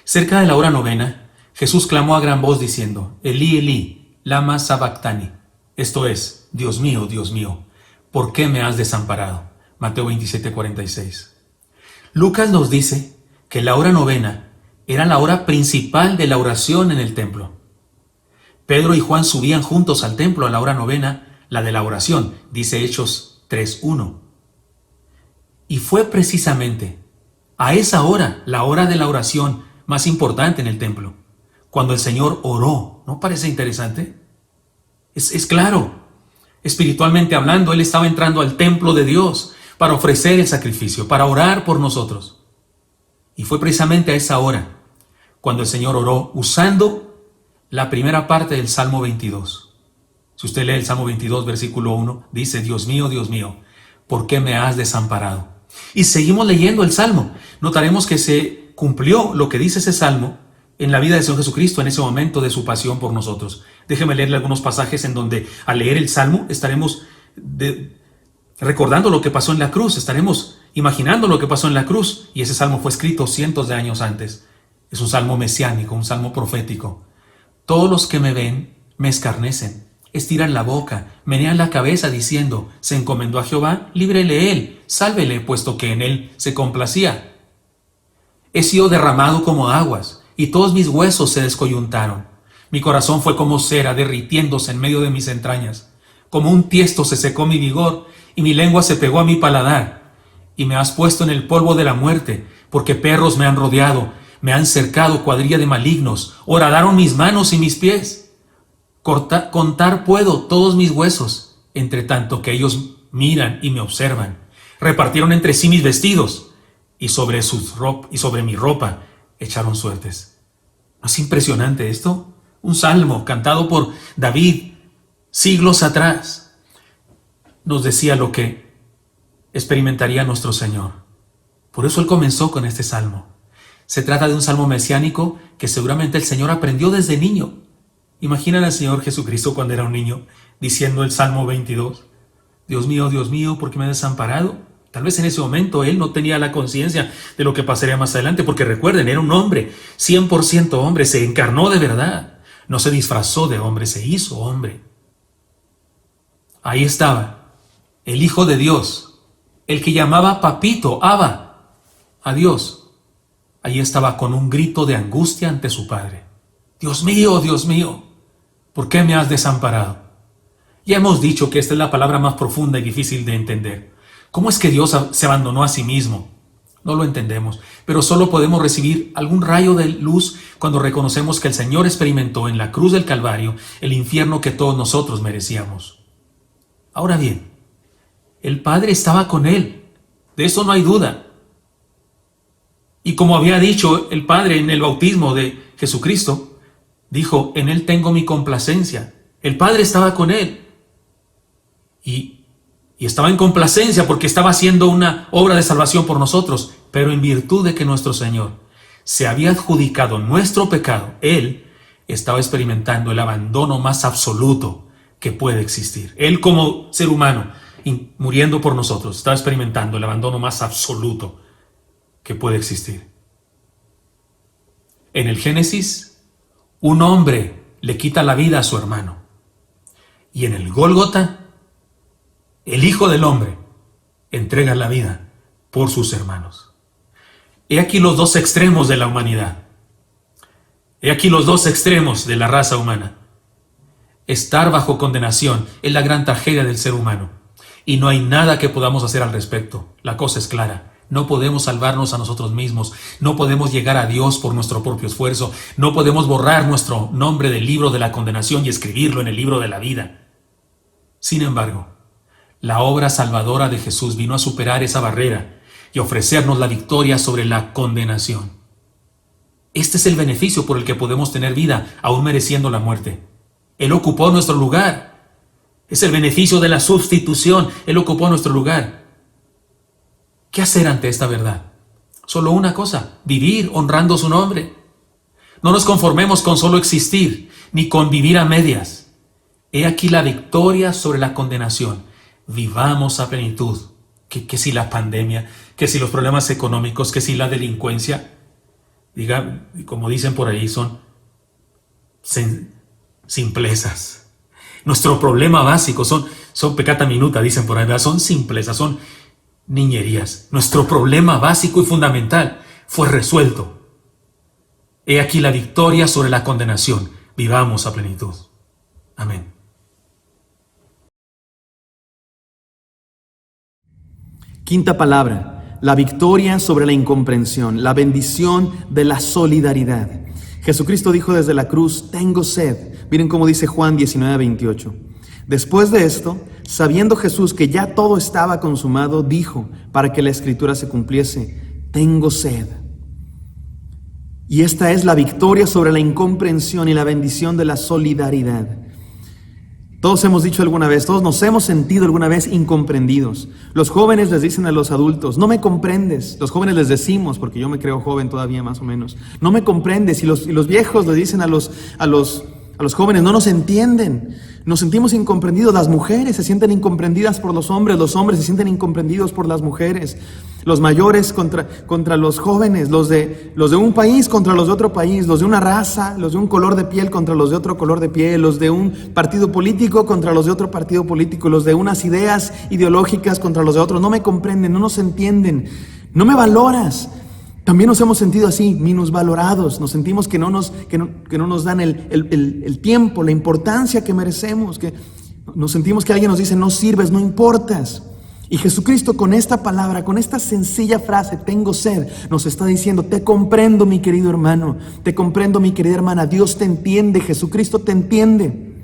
[SPEAKER 7] Cerca de la hora novena, Jesús clamó a gran voz diciendo, Elí, Elí, lama sabactani. Esto es, Dios mío, ¿por qué me has desamparado? Mateo 27:46. Lucas nos dice que la hora novena era la hora principal de la oración en el templo. Pedro y Juan subían juntos al templo a la hora novena la de la oración, dice Hechos 3:1. Y fue precisamente a esa hora, la hora de la oración más importante en el templo, cuando el Señor oró. ¿No parece interesante? Es claro. Espiritualmente hablando, Él estaba entrando al templo de Dios para ofrecer el sacrificio, para orar por nosotros. Y fue precisamente a esa hora cuando el Señor oró usando la primera parte del Salmo 22. Si usted lee el Salmo 22, versículo 1, dice: Dios mío, ¿por qué me has desamparado? Y seguimos leyendo el Salmo. Notaremos que se cumplió lo que dice ese Salmo en la vida de Señor Jesucristo en ese momento de su pasión por nosotros. Déjeme leerle algunos pasajes en donde al leer el Salmo estaremos recordando lo que pasó en la cruz, estaremos imaginando lo que pasó en la cruz, y ese Salmo fue escrito cientos de años antes. Es un Salmo mesiánico, un Salmo profético. Todos los que me ven me escarnecen, estiran la boca, menean la cabeza diciendo: se encomendó a Jehová, líbrele él, sálvele, puesto que en él se complacía. He sido derramado como aguas, y todos mis huesos se descoyuntaron. Mi corazón fue como cera derritiéndose en medio de mis entrañas. Como un tiesto se secó mi vigor, y mi lengua se pegó a mi paladar. Y me has puesto en el polvo de la muerte, porque perros me han rodeado, me han cercado cuadrilla de malignos, horadaron mis manos y mis pies. Contar puedo todos mis huesos, entre tanto que ellos miran y me observan. Repartieron entre sí mis vestidos, y sobre mi ropa echaron suertes. ¿No es impresionante esto? Un salmo cantado por David siglos atrás nos decía lo que experimentaría nuestro Señor. Por eso Él comenzó con este salmo. Se trata de un salmo mesiánico que seguramente el Señor aprendió desde niño. Imaginan al Señor Jesucristo cuando era un niño diciendo el Salmo 22. Dios mío, ¿por qué me has desamparado? Tal vez en ese momento Él no tenía la conciencia de lo que pasaría más adelante, porque recuerden, era un hombre, 100% hombre, se encarnó de verdad. No se disfrazó de hombre, se hizo hombre. Ahí estaba el Hijo de Dios, el que llamaba papito, Abba, a Dios. Ahí estaba con un grito de angustia ante su Padre. Dios mío, ¿por qué me has desamparado? Ya hemos dicho que esta es la palabra más profunda y difícil de entender. ¿Cómo es que Dios se abandonó a sí mismo? No lo entendemos, pero solo podemos recibir algún rayo de luz cuando reconocemos que el Señor experimentó en la cruz del Calvario el infierno que todos nosotros merecíamos. Ahora bien, el Padre estaba con Él, de eso no hay duda. Y como había dicho el Padre en el bautismo de Jesucristo, dijo: en Él tengo mi complacencia. El Padre estaba con Él. Y estaba en complacencia porque estaba haciendo una obra de salvación por nosotros, pero en virtud de que nuestro Señor se había adjudicado nuestro pecado, Él estaba experimentando el abandono más absoluto que puede existir. Él, como ser humano, muriendo por nosotros, estaba experimentando el abandono más absoluto que puede existir. En el Génesis, un hombre le quita la vida a su hermano, y en el Gólgota, el Hijo del Hombre entrega la vida por sus hermanos. He aquí los dos extremos de la humanidad. He aquí los dos extremos de la raza humana. Estar bajo condenación es la gran tragedia del ser humano, y no hay nada que podamos hacer al respecto. La cosa es clara. No podemos salvarnos a nosotros mismos. No podemos llegar a Dios por nuestro propio esfuerzo. No podemos borrar nuestro nombre del libro de la condenación y escribirlo en el libro de la vida. Sin embargo, la obra salvadora de Jesús vino a superar esa barrera y ofrecernos la victoria sobre la condenación. Este es el beneficio por el que podemos tener vida, aún mereciendo la muerte. Él ocupó nuestro lugar. Es el beneficio de la sustitución. Él ocupó nuestro lugar. ¿Qué hacer ante esta verdad? Solo una cosa: vivir honrando su nombre. No nos conformemos con solo existir, ni con vivir a medias. He aquí la victoria sobre la condenación. Vivamos a plenitud. Que si la pandemia, que si los problemas económicos, que si la delincuencia, como dicen por ahí, son simplezas. Nuestro problema básico son peccata minuta, dicen por ahí, ¿verdad? Son simplezas, son niñerías. Nuestro problema básico y fundamental fue resuelto. He aquí la victoria sobre la condenación. Vivamos a plenitud. Amén.
[SPEAKER 2] Quinta palabra, la victoria sobre la incomprensión, la bendición de la solidaridad. Jesucristo dijo desde la cruz, tengo sed. Miren cómo dice Juan 19:28. Después de esto, sabiendo Jesús que ya todo estaba consumado, dijo, para que la escritura se cumpliese, tengo sed. Y esta es la victoria sobre la incomprensión y la bendición de la solidaridad. Todos hemos dicho alguna vez, todos nos hemos sentido alguna vez incomprendidos. Los jóvenes les dicen a los adultos, no me comprendes. Los jóvenes les decimos, porque yo me creo joven todavía más o menos, no me comprendes. Y los viejos le dicen a los jóvenes, no nos entienden. Nos sentimos incomprendidos. Las mujeres se sienten incomprendidas por los hombres se sienten incomprendidos por las mujeres. Los mayores contra los jóvenes, los de un país contra los de otro país, los de una raza, los de un color de piel contra los de otro color de piel, los de un partido político contra los de otro partido político, los de unas ideas ideológicas contra los de otros. No me comprenden, no nos entienden, no me valoras. También nos hemos sentido así, minusvalorados. Nos sentimos que no nos dan el tiempo, la importancia que merecemos, que nos sentimos que alguien nos dice, no sirves, no importas. Y Jesucristo con esta palabra, con esta sencilla frase, tengo sed, nos está diciendo, te comprendo mi querido hermano, te comprendo mi querida hermana, Dios te entiende, Jesucristo te entiende.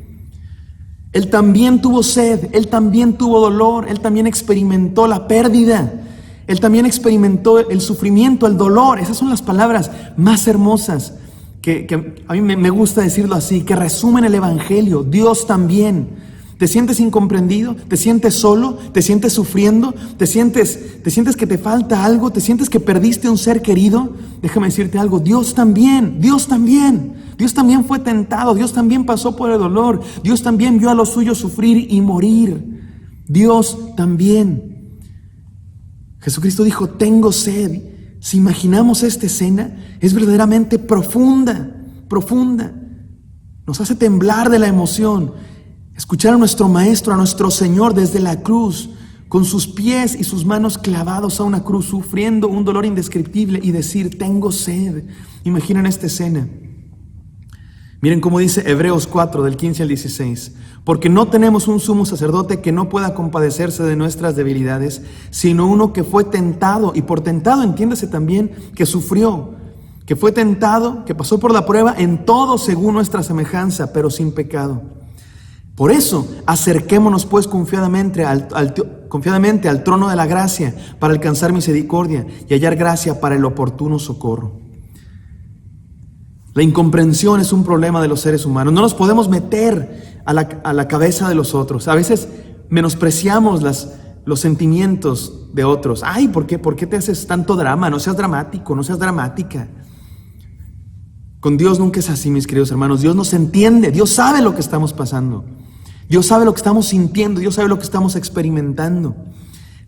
[SPEAKER 2] Él también tuvo sed, Él también tuvo dolor, Él también experimentó la pérdida, Él también experimentó el sufrimiento, el dolor. Esas son las palabras más hermosas que a mí me gusta decirlo así, que resumen el Evangelio. Dios también. ¿Te sientes incomprendido? ¿Te sientes solo? ¿Te sientes sufriendo? ¿Te sientes que te falta algo? ¿Te sientes que perdiste un ser querido? Déjame decirte algo, Dios también fue tentado, Dios también pasó por el dolor, Dios también vio a los suyos sufrir y morir. Dios también. Jesucristo dijo, tengo sed. Si imaginamos esta escena, es verdaderamente profunda. Nos hace temblar de la emoción. Escuchar a nuestro Maestro, a nuestro Señor desde la cruz, con sus pies y sus manos clavados a una cruz, sufriendo un dolor indescriptible y decir, tengo sed. Imaginen esta escena. Miren cómo dice Hebreos 4, del 15 al 16. Porque no tenemos un sumo sacerdote que no pueda compadecerse de nuestras debilidades, sino uno que fue tentado, y por tentado entiéndase también que sufrió, que fue tentado, que pasó por la prueba en todo según nuestra semejanza, pero sin pecado. Por eso, acerquémonos pues confiadamente al trono de la gracia para alcanzar misericordia y hallar gracia para el oportuno socorro. La incomprensión es un problema de los seres humanos. No nos podemos meter a la cabeza de los otros. A veces menospreciamos los sentimientos de otros. Ay, ¿por qué te haces tanto drama? No seas dramático, no seas dramática. Con Dios nunca es así, mis queridos hermanos. Dios nos entiende, Dios sabe lo que estamos pasando. Dios sabe lo que estamos sintiendo, Dios sabe lo que estamos experimentando.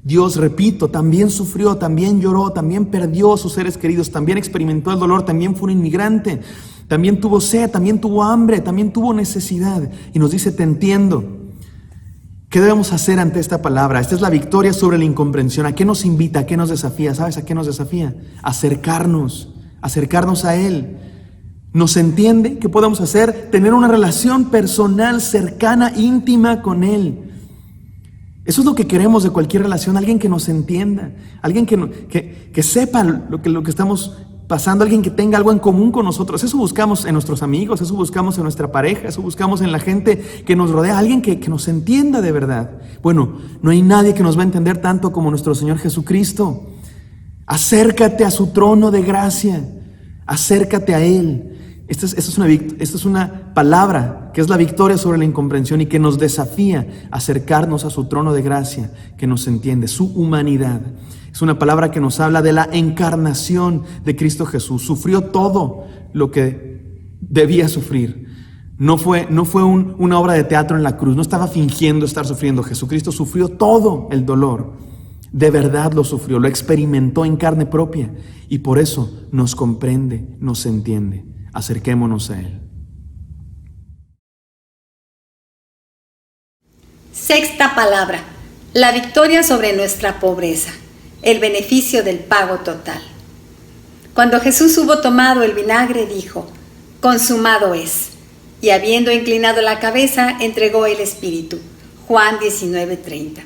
[SPEAKER 2] Dios, repito, también sufrió, también lloró, también perdió a sus seres queridos, también experimentó el dolor, también fue un inmigrante, también tuvo sed, también tuvo hambre, también tuvo necesidad. Y nos dice, te entiendo. ¿Qué debemos hacer ante esta palabra? Esta es la victoria sobre la incomprensión. ¿A qué nos invita? ¿A qué nos desafía? ¿Sabes a qué nos desafía? Acercarnos a Él. ¿Nos entiende? ¿Qué podemos hacer? Tener una relación personal, cercana, íntima con Él. Eso es lo que queremos de cualquier relación, alguien que nos entienda, alguien que sepa lo que estamos pasando, alguien que tenga algo en común con nosotros. Eso buscamos en nuestros amigos, eso buscamos en nuestra pareja, eso buscamos en la gente que nos rodea, alguien que nos entienda de verdad. Bueno, no hay nadie que nos va a entender tanto como nuestro Señor Jesucristo. Acércate a su trono de gracia, acércate a Él. Esta es una palabra que es la victoria sobre la incomprensión y que nos desafía a acercarnos a su trono de gracia, que nos entiende, su humanidad. Es una palabra que nos habla de la encarnación de Cristo Jesús. Sufrió todo lo que debía sufrir. No fue una obra de teatro en la cruz, no estaba fingiendo estar sufriendo. Jesucristo sufrió todo el dolor. De verdad lo sufrió, lo experimentó en carne propia y por eso nos comprende, nos entiende. Acerquémonos a Él.
[SPEAKER 9] Sexta palabra, la victoria sobre nuestra pobreza, el beneficio del pago total. Cuando Jesús hubo tomado el vinagre, dijo, consumado es, y habiendo inclinado la cabeza, entregó el Espíritu. Juan 19:30.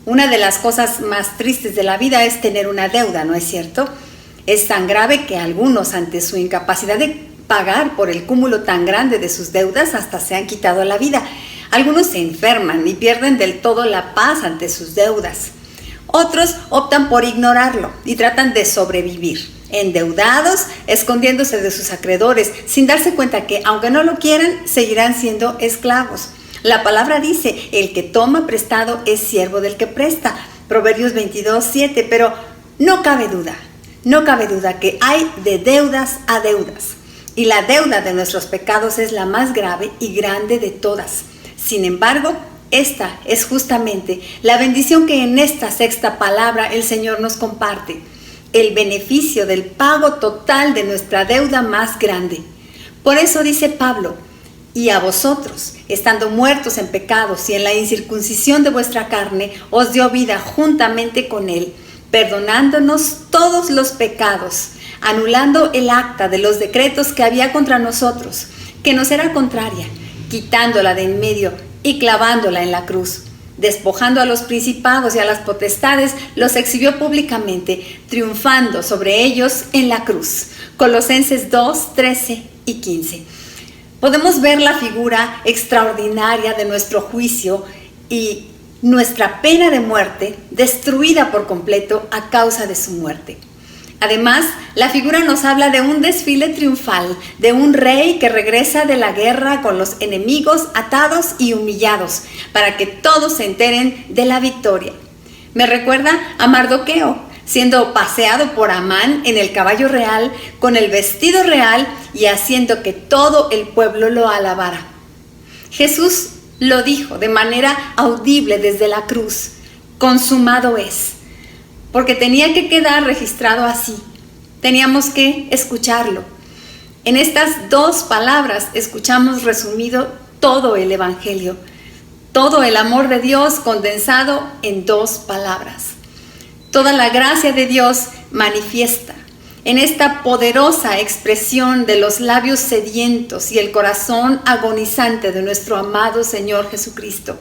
[SPEAKER 9] Una de las cosas más tristes de la vida es tener una deuda, ¿no es cierto? Es tan grave que algunos, ante su incapacidad de pagar por el cúmulo tan grande de sus deudas, hasta se han quitado la vida. Algunos se enferman y pierden del todo la paz ante sus deudas. Otros optan por ignorarlo y tratan de sobrevivir, endeudados, escondiéndose de sus acreedores, sin darse cuenta que, aunque no lo quieran, seguirán siendo esclavos. La palabra dice, el que toma prestado es siervo del que presta, Proverbios 22:7, pero no cabe duda que hay de deudas a deudas, y la deuda de nuestros pecados es la más grave y grande de todas. Sin embargo, esta es justamente la bendición que en esta sexta palabra el Señor nos comparte, el beneficio del pago total de nuestra deuda más grande. Por eso dice Pablo, y a vosotros, estando muertos en pecados y en la incircuncisión de vuestra carne, os dio vida juntamente con él, perdonándonos todos los pecados, anulando el acta de los decretos que había contra nosotros, que nos era contraria, quitándola de en medio y clavándola en la cruz. Despojando a los principados y a las potestades, los exhibió públicamente, triunfando sobre ellos en la cruz. Colosenses 2:13 y 15. Podemos ver la figura extraordinaria de nuestro juicio y nuestra pena de muerte destruida por completo a causa de su muerte. Además, la figura nos habla de un desfile triunfal, de un rey que regresa de la guerra con los enemigos atados y humillados, para que todos se enteren de la victoria. Me recuerda a Mardoqueo, siendo paseado por Amán en el caballo real, con el vestido real y haciendo que todo el pueblo lo alabara. Jesús lo dijo de manera audible desde la cruz, consumado es, porque tenía que quedar registrado así. Teníamos que escucharlo. En estas dos palabras escuchamos resumido todo el Evangelio, todo el amor de Dios condensado en dos palabras. Toda la gracia de Dios manifiesta en esta poderosa expresión de los labios sedientos y el corazón agonizante de nuestro amado Señor Jesucristo.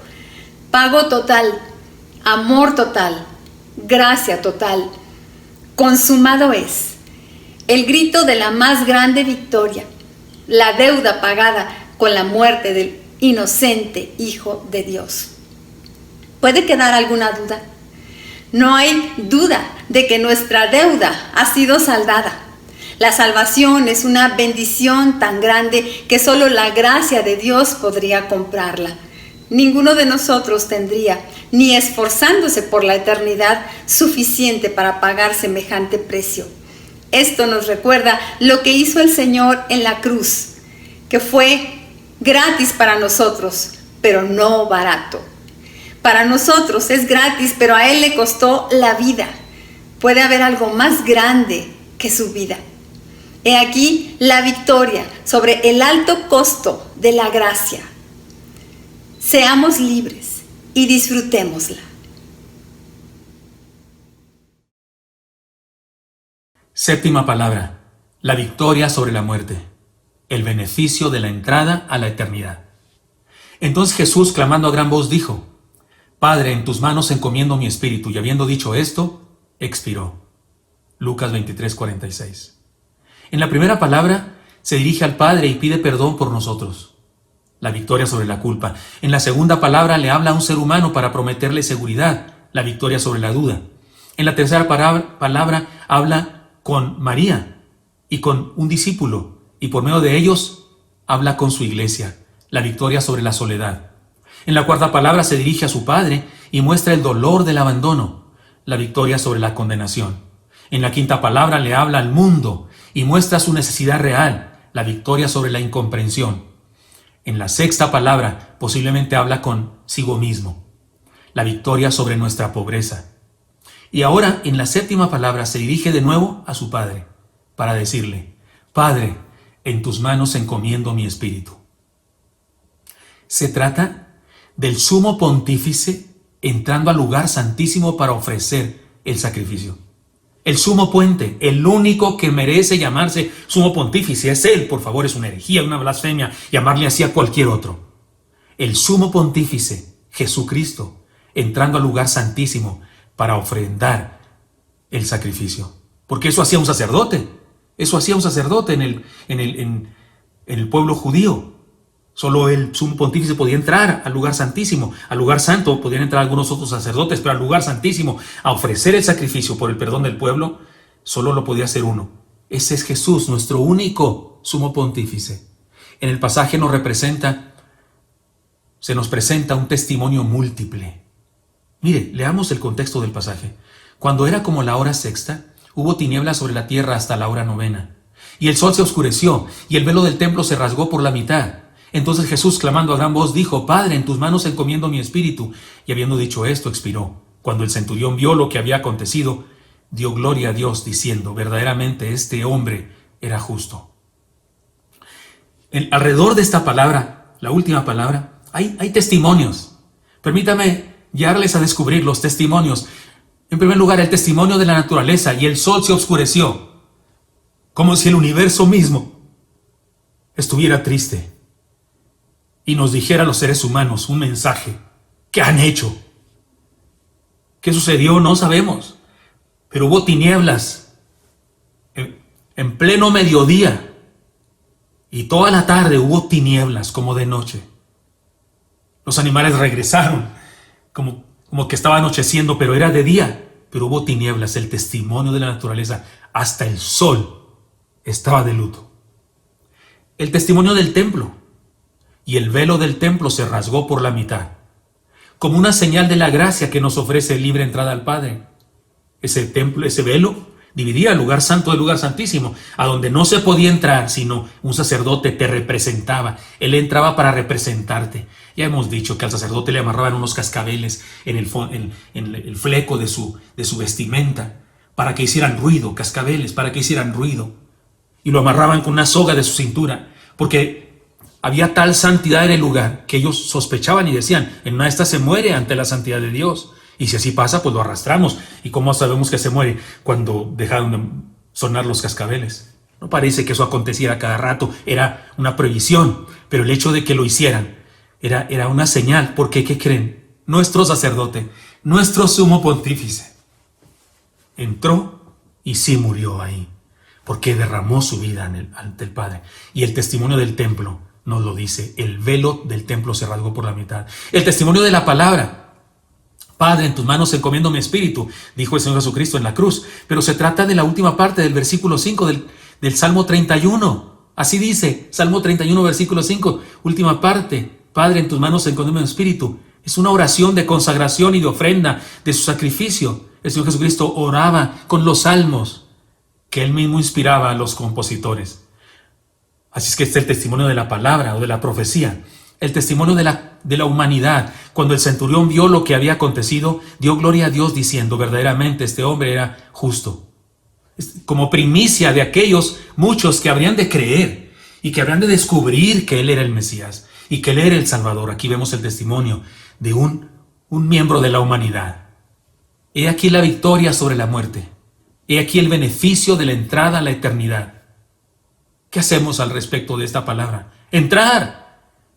[SPEAKER 9] Pago total, amor total, gracia total, consumado es. El grito de la más grande victoria, la deuda pagada con la muerte del inocente Hijo de Dios. ¿Puede quedar alguna duda? No hay duda de que nuestra deuda ha sido saldada. La salvación es una bendición tan grande que solo la gracia de Dios podría comprarla. Ninguno de nosotros tendría, ni esforzándose por la eternidad, suficiente para pagar semejante precio. Esto nos recuerda lo que hizo el Señor en la cruz, que fue gratis para nosotros, pero no barato. Para nosotros es gratis, pero a Él le costó la vida. Puede haber algo más grande que su vida. He aquí la victoria sobre el alto costo de la gracia. Seamos libres y disfrutémosla.
[SPEAKER 7] Séptima palabra, la victoria sobre la muerte, el beneficio de la entrada a la eternidad. Entonces Jesús, clamando a gran voz, dijo, Padre, en tus manos encomiendo mi espíritu. Y habiendo dicho esto, expiró. Lucas 23:46. En la primera palabra se dirige al Padre y pide perdón por nosotros. La victoria sobre la culpa. En la segunda palabra le habla a un ser humano para prometerle seguridad. La victoria sobre la duda. En la tercera palabra habla con María y con un discípulo. Y por medio de ellos habla con su iglesia. La victoria sobre la soledad. En la cuarta palabra se dirige a su Padre y muestra el dolor del abandono, la victoria sobre la condenación. En la quinta palabra le habla al mundo y muestra su necesidad real, la victoria sobre la incomprensión. En la sexta palabra posiblemente habla consigo mismo, la victoria sobre nuestra pobreza. Y ahora en la séptima palabra se dirige de nuevo a su Padre para decirle, Padre, en tus manos encomiendo mi espíritu. Se trata del sumo pontífice entrando al lugar santísimo para ofrecer el sacrificio. El sumo puente, el único que merece llamarse sumo pontífice, es él. Por favor, es una herejía, una blasfemia llamarle así a cualquier otro. El sumo pontífice, Jesucristo, entrando al lugar santísimo para ofrendar el sacrificio. Porque eso hacía un sacerdote. Eso hacía un sacerdote en el pueblo judío. Solo el sumo pontífice podía entrar al lugar santísimo. Al lugar santo podían entrar algunos otros sacerdotes, pero al lugar santísimo, a ofrecer el sacrificio por el perdón del pueblo, solo lo podía hacer uno. Ese es Jesús, nuestro único sumo pontífice. En el pasaje se nos presenta un testimonio múltiple. Mire, leamos el contexto del pasaje. Cuando era como la hora sexta, hubo tinieblas sobre la tierra hasta la hora novena. Y el sol se oscureció, y el velo del templo se rasgó por la mitad. Entonces Jesús, clamando a gran voz, dijo: Padre, en tus manos encomiendo mi espíritu. Y habiendo dicho esto, expiró. Cuando el centurión vio lo que había acontecido, dio gloria a Dios, diciendo: verdaderamente este hombre era justo. Alrededor de esta palabra, la última palabra, hay testimonios. Permítame guiarles a descubrir los testimonios. En primer lugar, el testimonio de la naturaleza, y el sol se oscureció, como si el universo mismo estuviera triste y nos dijera a los seres humanos un mensaje. ¿Qué han hecho? ¿Qué sucedió? No sabemos. Pero hubo tinieblas en pleno mediodía, y toda la tarde hubo tinieblas como de noche. Los animales regresaron como que estaba anocheciendo, pero era de día. Pero hubo tinieblas, el testimonio de la naturaleza. Hasta el sol estaba de luto. El testimonio del templo. Y el velo del templo se rasgó por la mitad, como una señal de la gracia que nos ofrece libre entrada al Padre. Ese templo, ese velo, dividía el lugar santo del lugar santísimo, a donde no se podía entrar, sino un sacerdote te representaba. Él entraba para representarte. Ya hemos dicho que al sacerdote le amarraban unos cascabeles en el fleco de su vestimenta, para que hicieran ruido, cascabeles, para que hicieran ruido. Y lo amarraban con una soga de su cintura, porque había tal santidad en el lugar que ellos sospechaban y decían: en una de estas se muere ante la santidad de Dios. Y si así pasa, pues lo arrastramos. ¿Y cómo sabemos que se muere? Cuando dejaron de sonar los cascabeles. No parece que eso aconteciera cada rato, era una prohibición, pero el hecho de que lo hicieran era una señal, porque ¿qué creen? Nuestro sacerdote, nuestro sumo pontífice, entró y sí murió ahí, porque derramó su vida ante el Padre. Y el testimonio del templo nos lo dice: el velo del templo se rasgó por la mitad. El testimonio de la palabra: Padre, en tus manos encomiendo mi espíritu, dijo el Señor Jesucristo en la cruz. Pero se trata de la última parte del versículo 5 del Salmo 31. Así dice, Salmo 31, versículo 5, última parte: Padre, en tus manos encomiendo mi espíritu. Es una oración de consagración y de ofrenda de su sacrificio. El Señor Jesucristo oraba con los salmos que Él mismo inspiraba a los compositores. Así es que este es el testimonio de la palabra o de la profecía. El testimonio de la humanidad. Cuando el centurión vio lo que había acontecido, dio gloria a Dios diciendo: verdaderamente este hombre era justo. Como primicia de aquellos muchos que habrían de creer y que habrían de descubrir que Él era el Mesías y que Él era el Salvador. Aquí vemos el testimonio de un miembro de la humanidad. He aquí la victoria sobre la muerte. He aquí el beneficio de la entrada a la eternidad. ¿Qué hacemos al respecto de esta palabra? Entrar.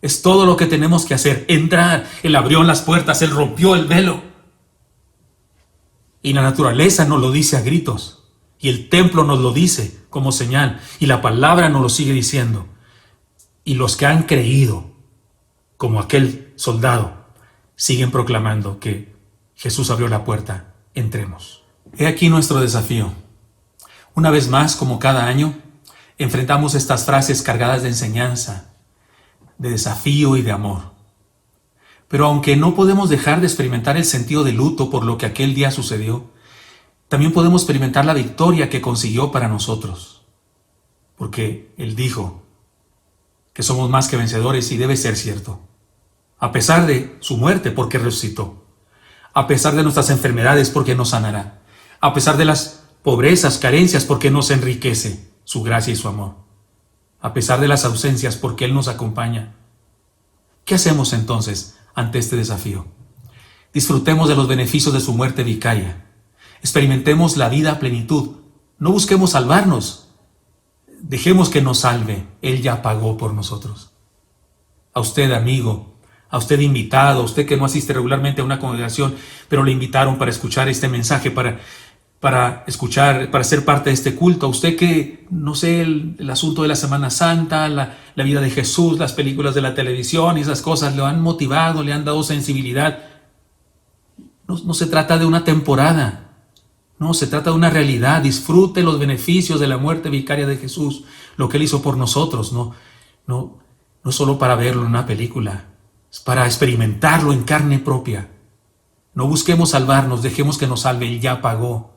[SPEAKER 7] Es todo lo que tenemos que hacer, entrar. Él abrió las puertas, Él rompió el velo. Y la naturaleza nos lo dice a gritos. Y el templo nos lo dice como señal. Y la palabra nos lo sigue diciendo. Y los que han creído, como aquel soldado, siguen proclamando que Jesús abrió la puerta. Entremos. He aquí nuestro desafío. Una vez más, como cada año, enfrentamos estas frases cargadas de enseñanza, de desafío y de amor. Pero aunque no podemos dejar de experimentar el sentido de luto por lo que aquel día sucedió, también podemos experimentar la victoria que consiguió para nosotros. Porque Él dijo que somos más que vencedores, y debe ser cierto. A pesar de su muerte, porque resucitó. A pesar de nuestras enfermedades, porque nos sanará. A pesar de las pobrezas, carencias, porque nos enriquece su gracia y su amor. A pesar de las ausencias, porque Él nos acompaña. ¿Qué hacemos entonces ante este desafío? Disfrutemos de los beneficios de su muerte vicaria. Experimentemos la vida a plenitud. No busquemos salvarnos. Dejemos que nos salve. Él ya pagó por nosotros. A usted, amigo, a usted invitado, a usted que no asiste regularmente a una congregación, pero le invitaron para escuchar este mensaje, para escuchar, para ser parte de este culto, a usted que, no sé, el asunto de la Semana Santa, la vida de Jesús, las películas de la televisión y esas cosas lo han motivado, le han dado sensibilidad. No se trata de una temporada, no, se trata de una realidad. Disfrute los beneficios de la muerte vicaria de Jesús, lo que Él hizo por nosotros, no solo para verlo en una película, es para experimentarlo en carne propia. No busquemos salvarnos, dejemos que nos salve, Él ya pagó.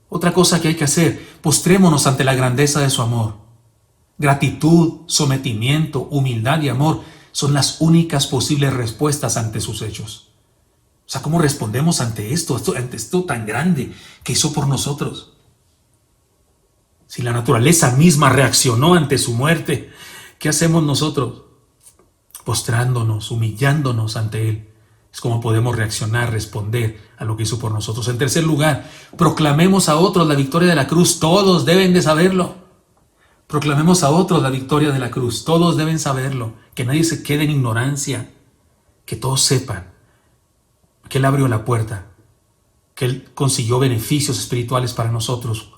[SPEAKER 7] Otra cosa que hay que hacer, postrémonos ante la grandeza de su amor. Gratitud, sometimiento, humildad y amor son las únicas posibles respuestas ante sus hechos. O sea, ¿cómo respondemos ante esto tan grande que hizo por nosotros? Si la naturaleza misma reaccionó ante su muerte, ¿qué hacemos nosotros? Postrándonos, humillándonos ante Él. Es como podemos reaccionar, responder a lo que hizo por nosotros. En tercer lugar, proclamemos a otros la victoria de la cruz. Todos deben de saberlo. Proclamemos a otros la victoria de la cruz. Todos deben saberlo. Que nadie se quede en ignorancia. Que todos sepan que Él abrió la puerta, que Él consiguió beneficios espirituales para nosotros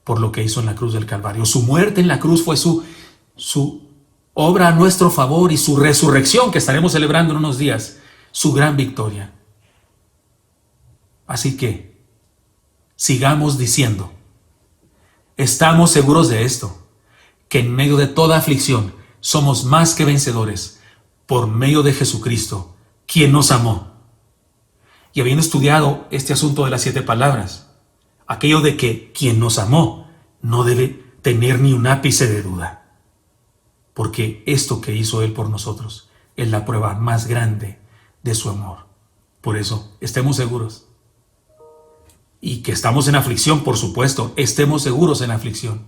[SPEAKER 7] por lo que hizo en la cruz del Calvario. Su muerte en la cruz fue su obra a nuestro favor, y su resurrección, que estaremos celebrando en unos días, su gran victoria. Así que sigamos diciendo, estamos seguros de esto, que en medio de toda aflicción somos más que vencedores por medio de Jesucristo, quien nos amó. Y habiendo estudiado este asunto de las 7 palabras, aquello de que quien nos amó no debe tener ni un ápice de duda, porque esto que hizo Él por nosotros es la prueba más grande de su amor. Por eso, estemos seguros. Y que estamos en aflicción, por supuesto, estemos seguros en aflicción,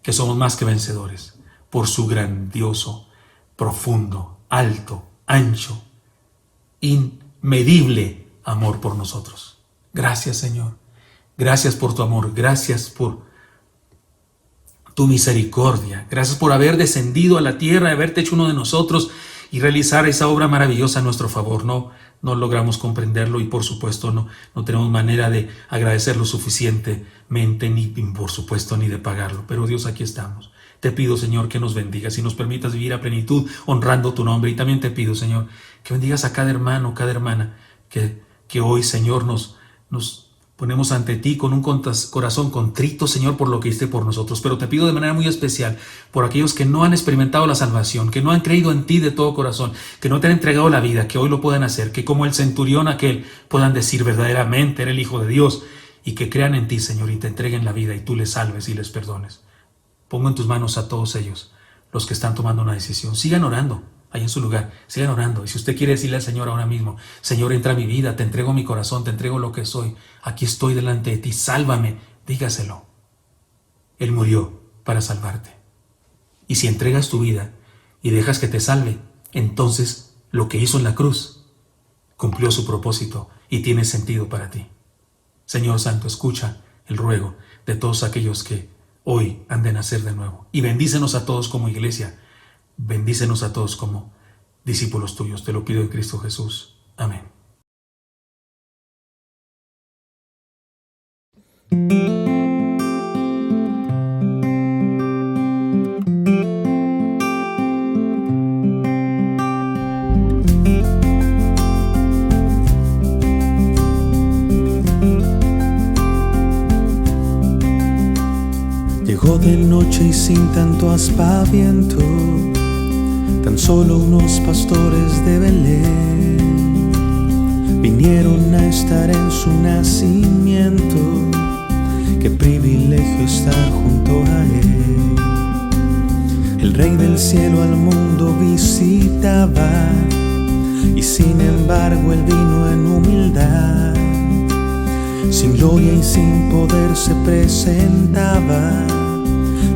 [SPEAKER 7] que somos más que vencedores por su grandioso, profundo, alto, ancho, inmedible amor por nosotros. Gracias, Señor. Gracias por tu amor. Gracias por tu misericordia. Gracias por haber descendido a la tierra, haberte hecho uno de nosotros y realizar esa obra maravillosa a nuestro favor. No logramos comprenderlo y por supuesto no tenemos manera de agradecerlo suficientemente, ni por supuesto ni de pagarlo. Pero Dios, aquí estamos. Te pido, Señor, que nos bendigas y nos permitas vivir a plenitud honrando tu nombre. Y también te pido, Señor, que bendigas a cada hermano, cada hermana que hoy, Señor, nos ponemos ante ti con un corazón contrito, Señor, por lo que hiciste por nosotros. Pero te pido de manera muy especial por aquellos que no han experimentado la salvación, que no han creído en ti de todo corazón, que no te han entregado la vida, que hoy lo puedan hacer, que como el centurión aquel puedan decir verdaderamente eres el Hijo de Dios, y que crean en ti, Señor, y te entreguen la vida y tú les salves y les perdones. Pongo en tus manos a todos ellos, los que están tomando una decisión. Sigan orando ahí en su lugar, sigan orando. Y si usted quiere decirle al Señor ahora mismo, Señor, entra a mi vida, te entrego mi corazón, te entrego lo que soy, aquí estoy delante de ti, sálvame, dígaselo. Él murió para salvarte. Y si entregas tu vida y dejas que te salve, entonces lo que hizo en la cruz cumplió su propósito y tiene sentido para ti. Señor Santo, escucha el ruego de todos aquellos que hoy han de nacer de nuevo. Y bendícenos a todos como iglesia. Bendícenos a todos como discípulos tuyos. Te lo pido en Cristo Jesús. Amén.
[SPEAKER 4] Llegó de noche y sin tanto aspaviento, tan solo unos pastores de Belén vinieron a estar en su nacimiento. Qué privilegio estar junto a Él. El Rey del cielo al mundo visitaba, y sin embargo Él vino en humildad. Sin gloria y sin poder se presentaba,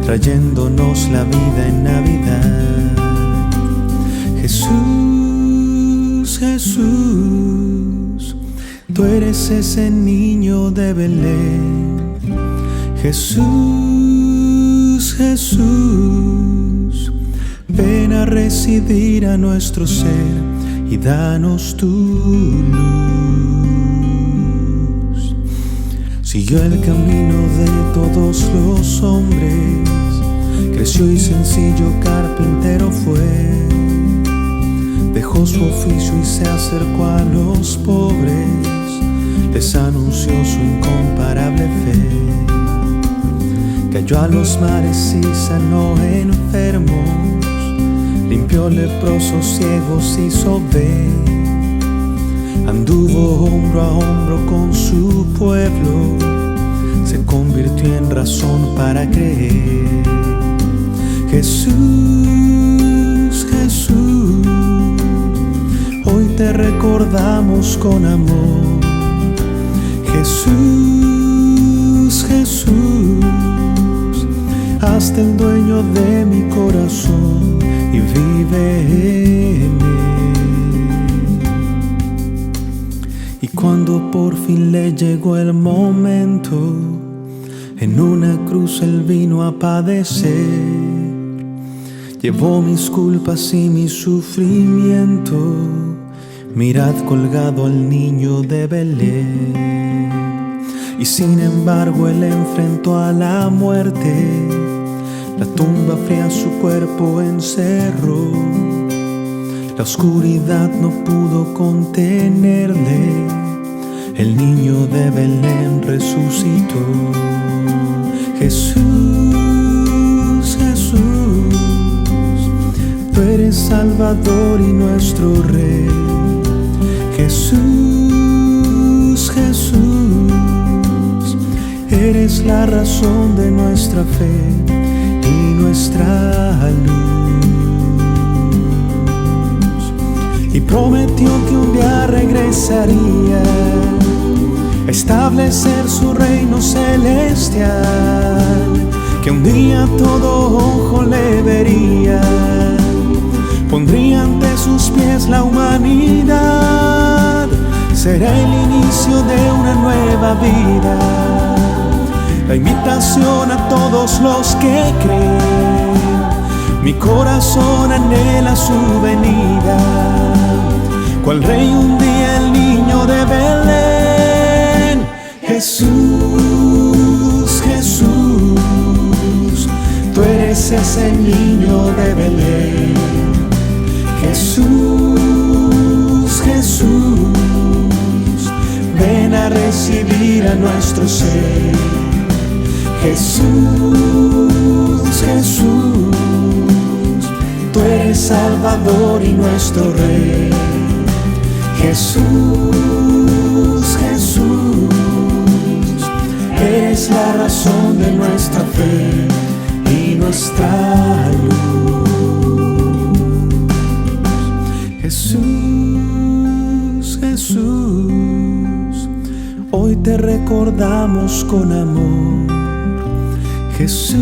[SPEAKER 4] trayéndonos la vida en Navidad. Jesús, Jesús, tú eres ese niño de Belén. Jesús, Jesús, ven a residir a nuestro ser
[SPEAKER 10] y danos tu luz. Siguió el camino de todos los hombres, creció y sencillo carpintero fue. Dejó su oficio y se acercó a los pobres, les anunció su incomparable fe. Cayó a los mares y sanó enfermos, limpió leprosos, ciegos, hizo ver. Anduvo hombro a hombro con su pueblo, se convirtió en razón para creer. Jesús, Jesús, hoy te recordamos con amor. Jesús, Jesús, hazte el dueño de mi corazón y vive en él. Y cuando por fin le llegó el momento, en una cruz él vino a padecer. Llevó mis culpas y mi sufrimiento. Mirad colgado al niño de Belén. Y sin embargo él enfrentó a la muerte, la tumba fría su cuerpo encerró. La oscuridad no pudo contenerle, el niño de Belén resucitó. Jesús, Jesús, tú eres Salvador y nuestro Rey. Jesús, Jesús, eres la razón de nuestra fe y nuestra luz. Y prometió que un día regresaría a establecer su reino celestial, que un día todo ojo le vería, pondría ante sus pies la humanidad. Será el inicio de una nueva vida, la invitación a todos los que creen. Mi corazón anhela su venida, cual rey un día el niño de Belén. Jesús, Jesús, tú eres ese niño de Belén. Jesús, Jesús, ven a recibir a nuestro ser. Jesús, Jesús, tú eres Salvador y nuestro Rey. Jesús, Jesús, eres la razón de nuestra fe y nuestra luz. Jesús, Jesús, hoy te recordamos con amor. Jesús,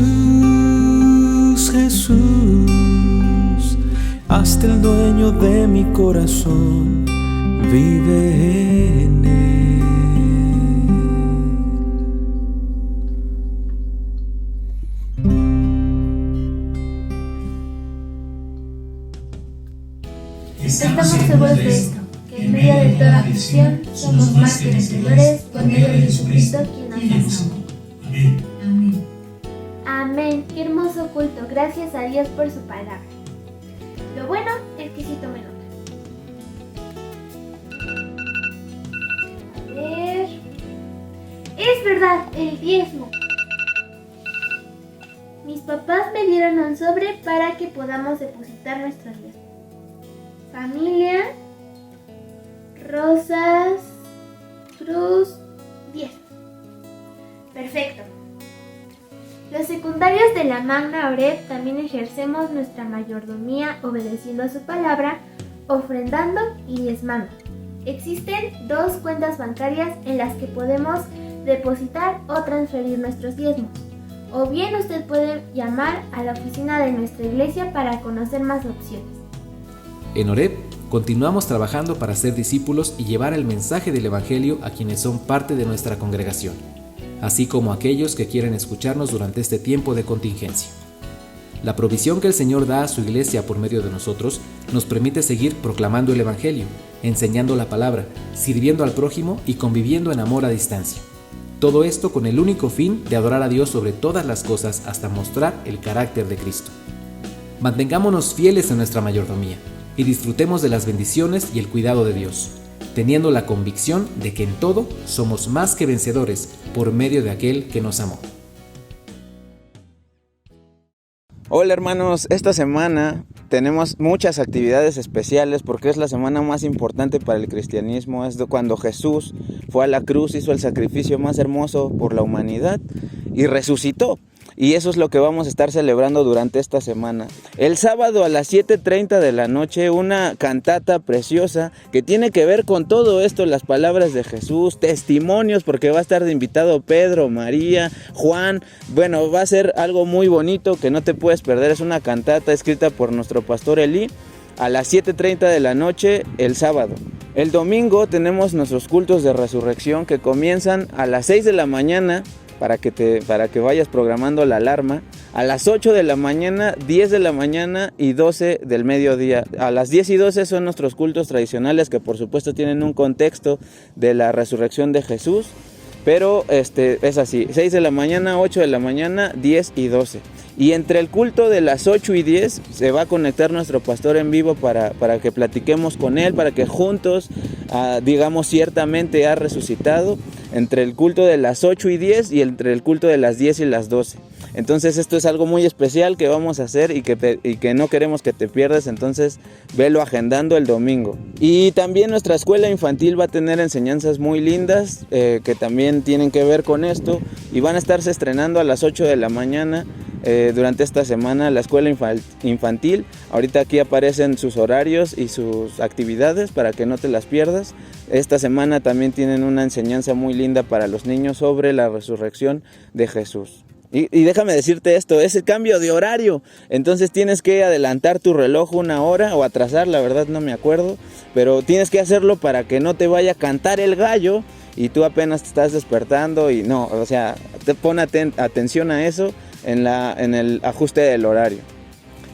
[SPEAKER 10] Jesús, hazte el dueño de mi corazón, vive en él.
[SPEAKER 11] Estamos seguros de esto, que en medio de toda aflicción somos más que vencedores por medio de Jesucristo quien nos amó.
[SPEAKER 12] Amén.
[SPEAKER 11] Amén. Qué hermoso culto. Gracias a Dios por su palabra. Lo bueno es que sí tomé nota. A ver. Es verdad, el diezmo. Mis papás me dieron un sobre para que podamos depositar nuestros diezmos. Familia, rosas, cruz, diezmo. Perfecto. Los secundarios de la Magna Oreb también ejercemos nuestra mayordomía obedeciendo a su palabra, ofrendando y diezmando. Existen 2 cuentas bancarias en las que podemos depositar o transferir nuestros diezmos. O bien usted puede llamar a la oficina de nuestra iglesia para conocer más opciones.
[SPEAKER 13] En Oreb continuamos trabajando para ser discípulos y llevar el mensaje del Evangelio a quienes son parte de nuestra congregación, así como a aquellos que quieren escucharnos durante este tiempo de contingencia. La provisión que el Señor da a su iglesia por medio de nosotros nos permite seguir proclamando el Evangelio, enseñando la palabra, sirviendo al prójimo y conviviendo en amor a distancia. Todo esto con el único fin de adorar a Dios sobre todas las cosas hasta mostrar el carácter de Cristo. Mantengámonos fieles en nuestra mayordomía y disfrutemos de las bendiciones y el cuidado de Dios, teniendo la convicción de que en todo somos más que vencedores por medio de aquel que nos amó.
[SPEAKER 12] Hola hermanos, esta semana tenemos muchas actividades especiales porque es la semana más importante para el cristianismo. Es cuando Jesús fue a la cruz, hizo el sacrificio más hermoso por la humanidad y resucitó. Y eso es lo que vamos a estar celebrando durante esta semana. El sábado a las 7:30 de la noche, una cantata preciosa que tiene que ver con todo esto, las palabras de Jesús, testimonios, porque va a estar de invitado Pedro, María, Juan. Bueno, va a ser algo muy bonito que no te puedes perder. Es una cantata escrita por nuestro pastor Eli a las 7:30 de la noche el sábado. El domingo tenemos nuestros cultos de resurrección que comienzan a las 6 de la mañana. Para que vayas programando la alarma, a las 8 de la mañana, 10 de la mañana y 12 del mediodía. A las 10 y 12 son nuestros cultos tradicionales que por supuesto tienen un contexto de la resurrección de Jesús, pero es así, 6 de la mañana, 8 de la mañana, 10 y 12. Y entre el culto de las 8 y 10 se va a conectar nuestro pastor en vivo para que platiquemos con él, para que juntos digamos ciertamente ha resucitado, entre el culto de las 8 y 10 y entre el culto de las 10 y las 12. Entonces esto es algo muy especial que vamos a hacer y que no queremos que te pierdas, entonces velo agendando el domingo. Y también nuestra escuela infantil va a tener enseñanzas muy lindas que también tienen que ver con esto y van a estarse estrenando a las 8 de la mañana durante esta semana la escuela infantil. Ahorita aquí aparecen sus horarios y sus actividades para que no te las pierdas. Esta semana también tienen una enseñanza muy linda para los niños sobre la resurrección de Jesús. Y déjame decirte esto, es el cambio de horario, entonces tienes que adelantar tu reloj una hora o atrasar, la verdad no me acuerdo, pero tienes que hacerlo para que no te vaya a cantar el gallo y tú apenas te estás despertando y no, o sea, te pon atención a eso en el ajuste del horario.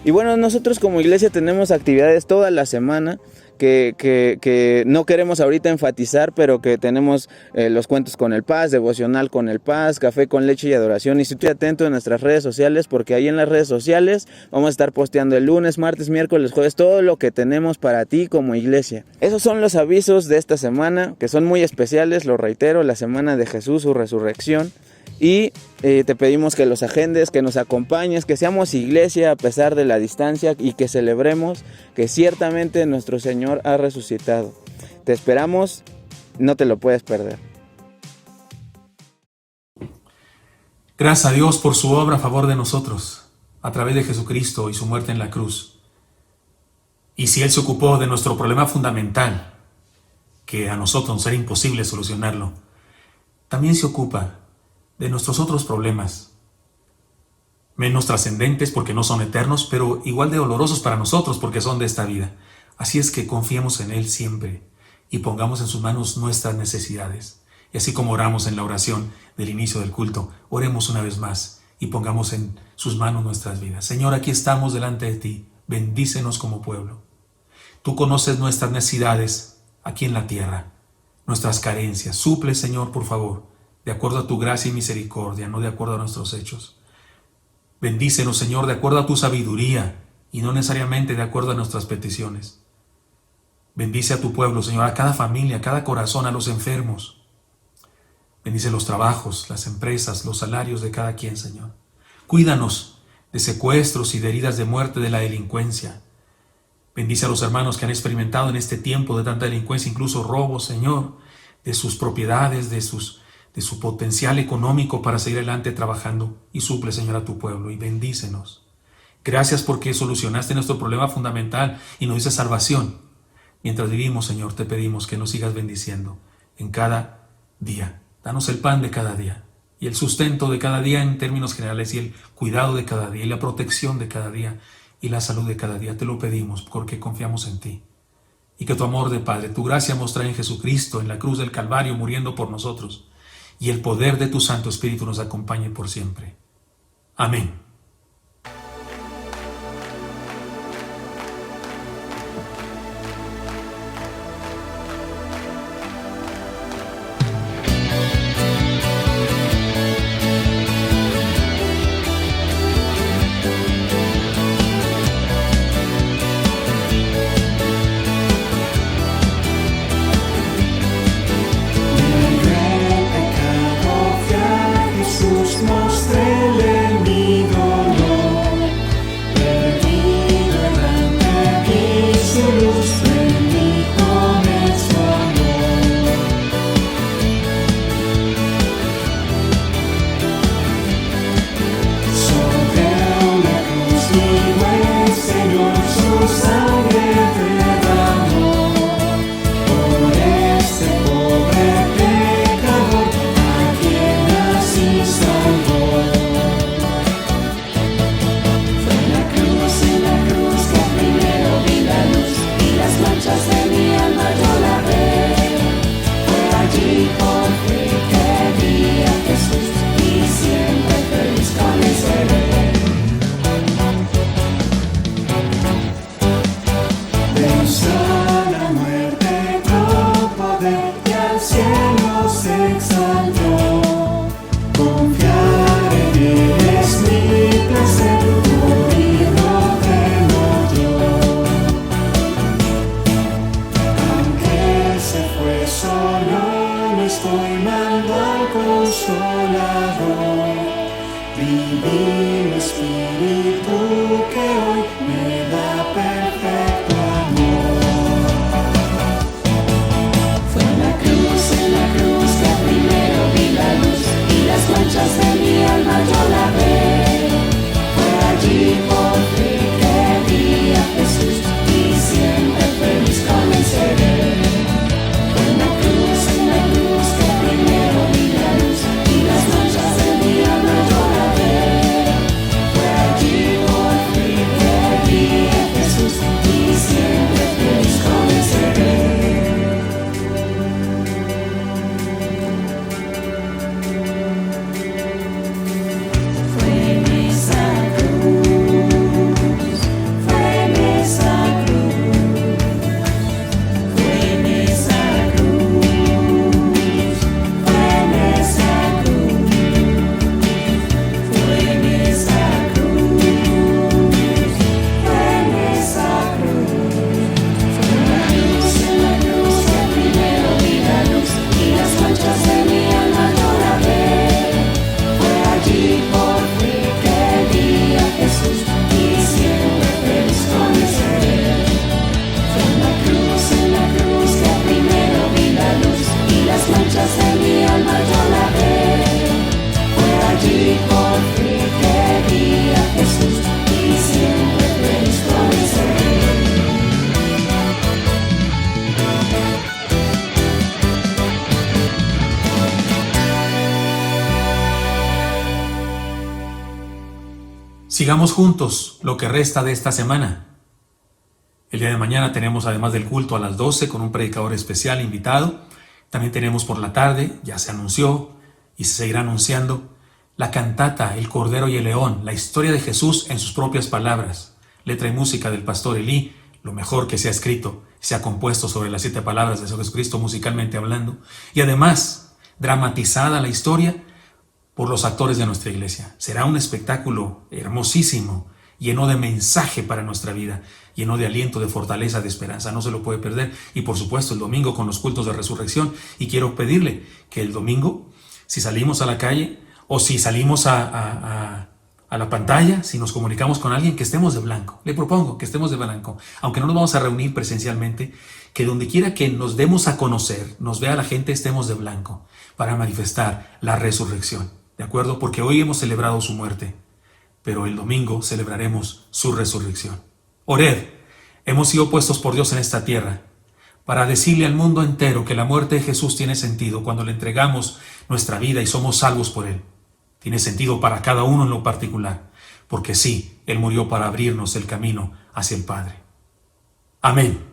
[SPEAKER 12] Y bueno, nosotros como iglesia tenemos actividades toda la semana que no queremos ahorita enfatizar, pero que tenemos los cuentos con el Paz, devocional con el Paz, café con leche y adoración. Y estoy atento en nuestras redes sociales porque ahí en las redes sociales vamos a estar posteando el lunes, martes, miércoles, jueves, todo lo que tenemos para ti como iglesia. Esos son los avisos de esta semana que son muy especiales, lo reitero, la semana de Jesús, su resurrección. Y te pedimos que los agendes, que nos acompañes, que seamos iglesia a pesar de la distancia y que celebremos que ciertamente nuestro Señor ha resucitado. Te esperamos, no te lo puedes perder.
[SPEAKER 7] Gracias a Dios por su obra a favor de nosotros, a través de Jesucristo y su muerte en la cruz. Y si Él se ocupó de nuestro problema fundamental, que a nosotros nos era imposible solucionarlo, también se ocupa de nuestros otros problemas, menos trascendentes porque no son eternos, pero igual de dolorosos para nosotros porque son de esta vida. Así es que confiemos en Él siempre y pongamos en sus manos nuestras necesidades. Y así como oramos en la oración del inicio del culto, oremos una vez más y pongamos en sus manos nuestras vidas. Señor, aquí estamos delante de ti, bendícenos como pueblo. Tú conoces nuestras necesidades aquí en la tierra, nuestras carencias. Suple, Señor, por favor, de acuerdo a tu gracia y misericordia, no de acuerdo a nuestros hechos. Bendícenos, Señor, de acuerdo a tu sabiduría y no necesariamente de acuerdo a nuestras peticiones. Bendice a tu pueblo, Señor, a cada familia, a cada corazón, a los enfermos. Bendice los trabajos, las empresas, los salarios de cada quien, Señor. Cuídanos de secuestros y de heridas de muerte de la delincuencia. Bendice a los hermanos que han experimentado en este tiempo de tanta delincuencia, incluso robos, Señor, de sus propiedades, de su potencial económico para seguir adelante trabajando, y suple, Señor, a tu pueblo y bendícenos. Gracias porque solucionaste nuestro problema fundamental y nos dices salvación. Mientras vivimos, Señor, te pedimos que nos sigas bendiciendo en cada día. Danos el pan de cada día y el sustento de cada día en términos generales y el cuidado de cada día y la protección de cada día y la salud de cada día. Te lo pedimos porque confiamos en ti. Y que tu amor de Padre, tu gracia mostrada en Jesucristo, en la cruz del Calvario, muriendo por nosotros, y el poder de tu Santo Espíritu nos acompañe por siempre. Amén.
[SPEAKER 4] murido vengo yo. Aunque se fue solo, no estoy mando al Consolador. Divino Espíritu que hoy me da perfecto amor. Fue en la cruz que primero vi la luz y las manchas de mi alma yo lavé. Fue allí por fe que vi a Jesús y siempre feliz con él seré. Fue en la cruz que primero vi la luz y las manchas de mi alma yo lavé. Fue allí por fe que vi a Jesús y siempre feliz con él seré.
[SPEAKER 7] Sigamos juntos lo que resta de esta semana. El día de mañana tenemos, además del culto a las 12 con un predicador especial invitado, también tenemos por la tarde, ya se anunció y se seguirá anunciando, la cantata El Cordero y el León, la historia de Jesús en sus propias palabras, letra y música del pastor Elí, lo mejor que se ha escrito, se ha compuesto sobre las 7 palabras de Jesucristo musicalmente hablando, y además dramatizada la historia por los actores de nuestra iglesia. Será un espectáculo hermosísimo, lleno de mensaje para nuestra vida, lleno de aliento, de fortaleza, de esperanza. No se lo puede perder. Y por supuesto el domingo con los cultos de resurrección. Y quiero pedirle que el domingo, si salimos a la calle o si salimos a la pantalla, si nos comunicamos con alguien, que estemos de blanco. Le propongo que estemos de blanco. Aunque no nos vamos a reunir presencialmente, que donde quiera que nos demos a conocer, nos vea la gente, estemos de blanco para manifestar la resurrección. ¿De acuerdo? Porque hoy hemos celebrado su muerte, pero el domingo celebraremos su resurrección. Orad, hemos sido puestos por Dios en esta tierra para decirle al mundo entero que la muerte de Jesús tiene sentido cuando le entregamos nuestra vida y somos salvos por Él. Tiene sentido para cada uno en lo particular, porque sí, Él murió para abrirnos el camino hacia el Padre. Amén.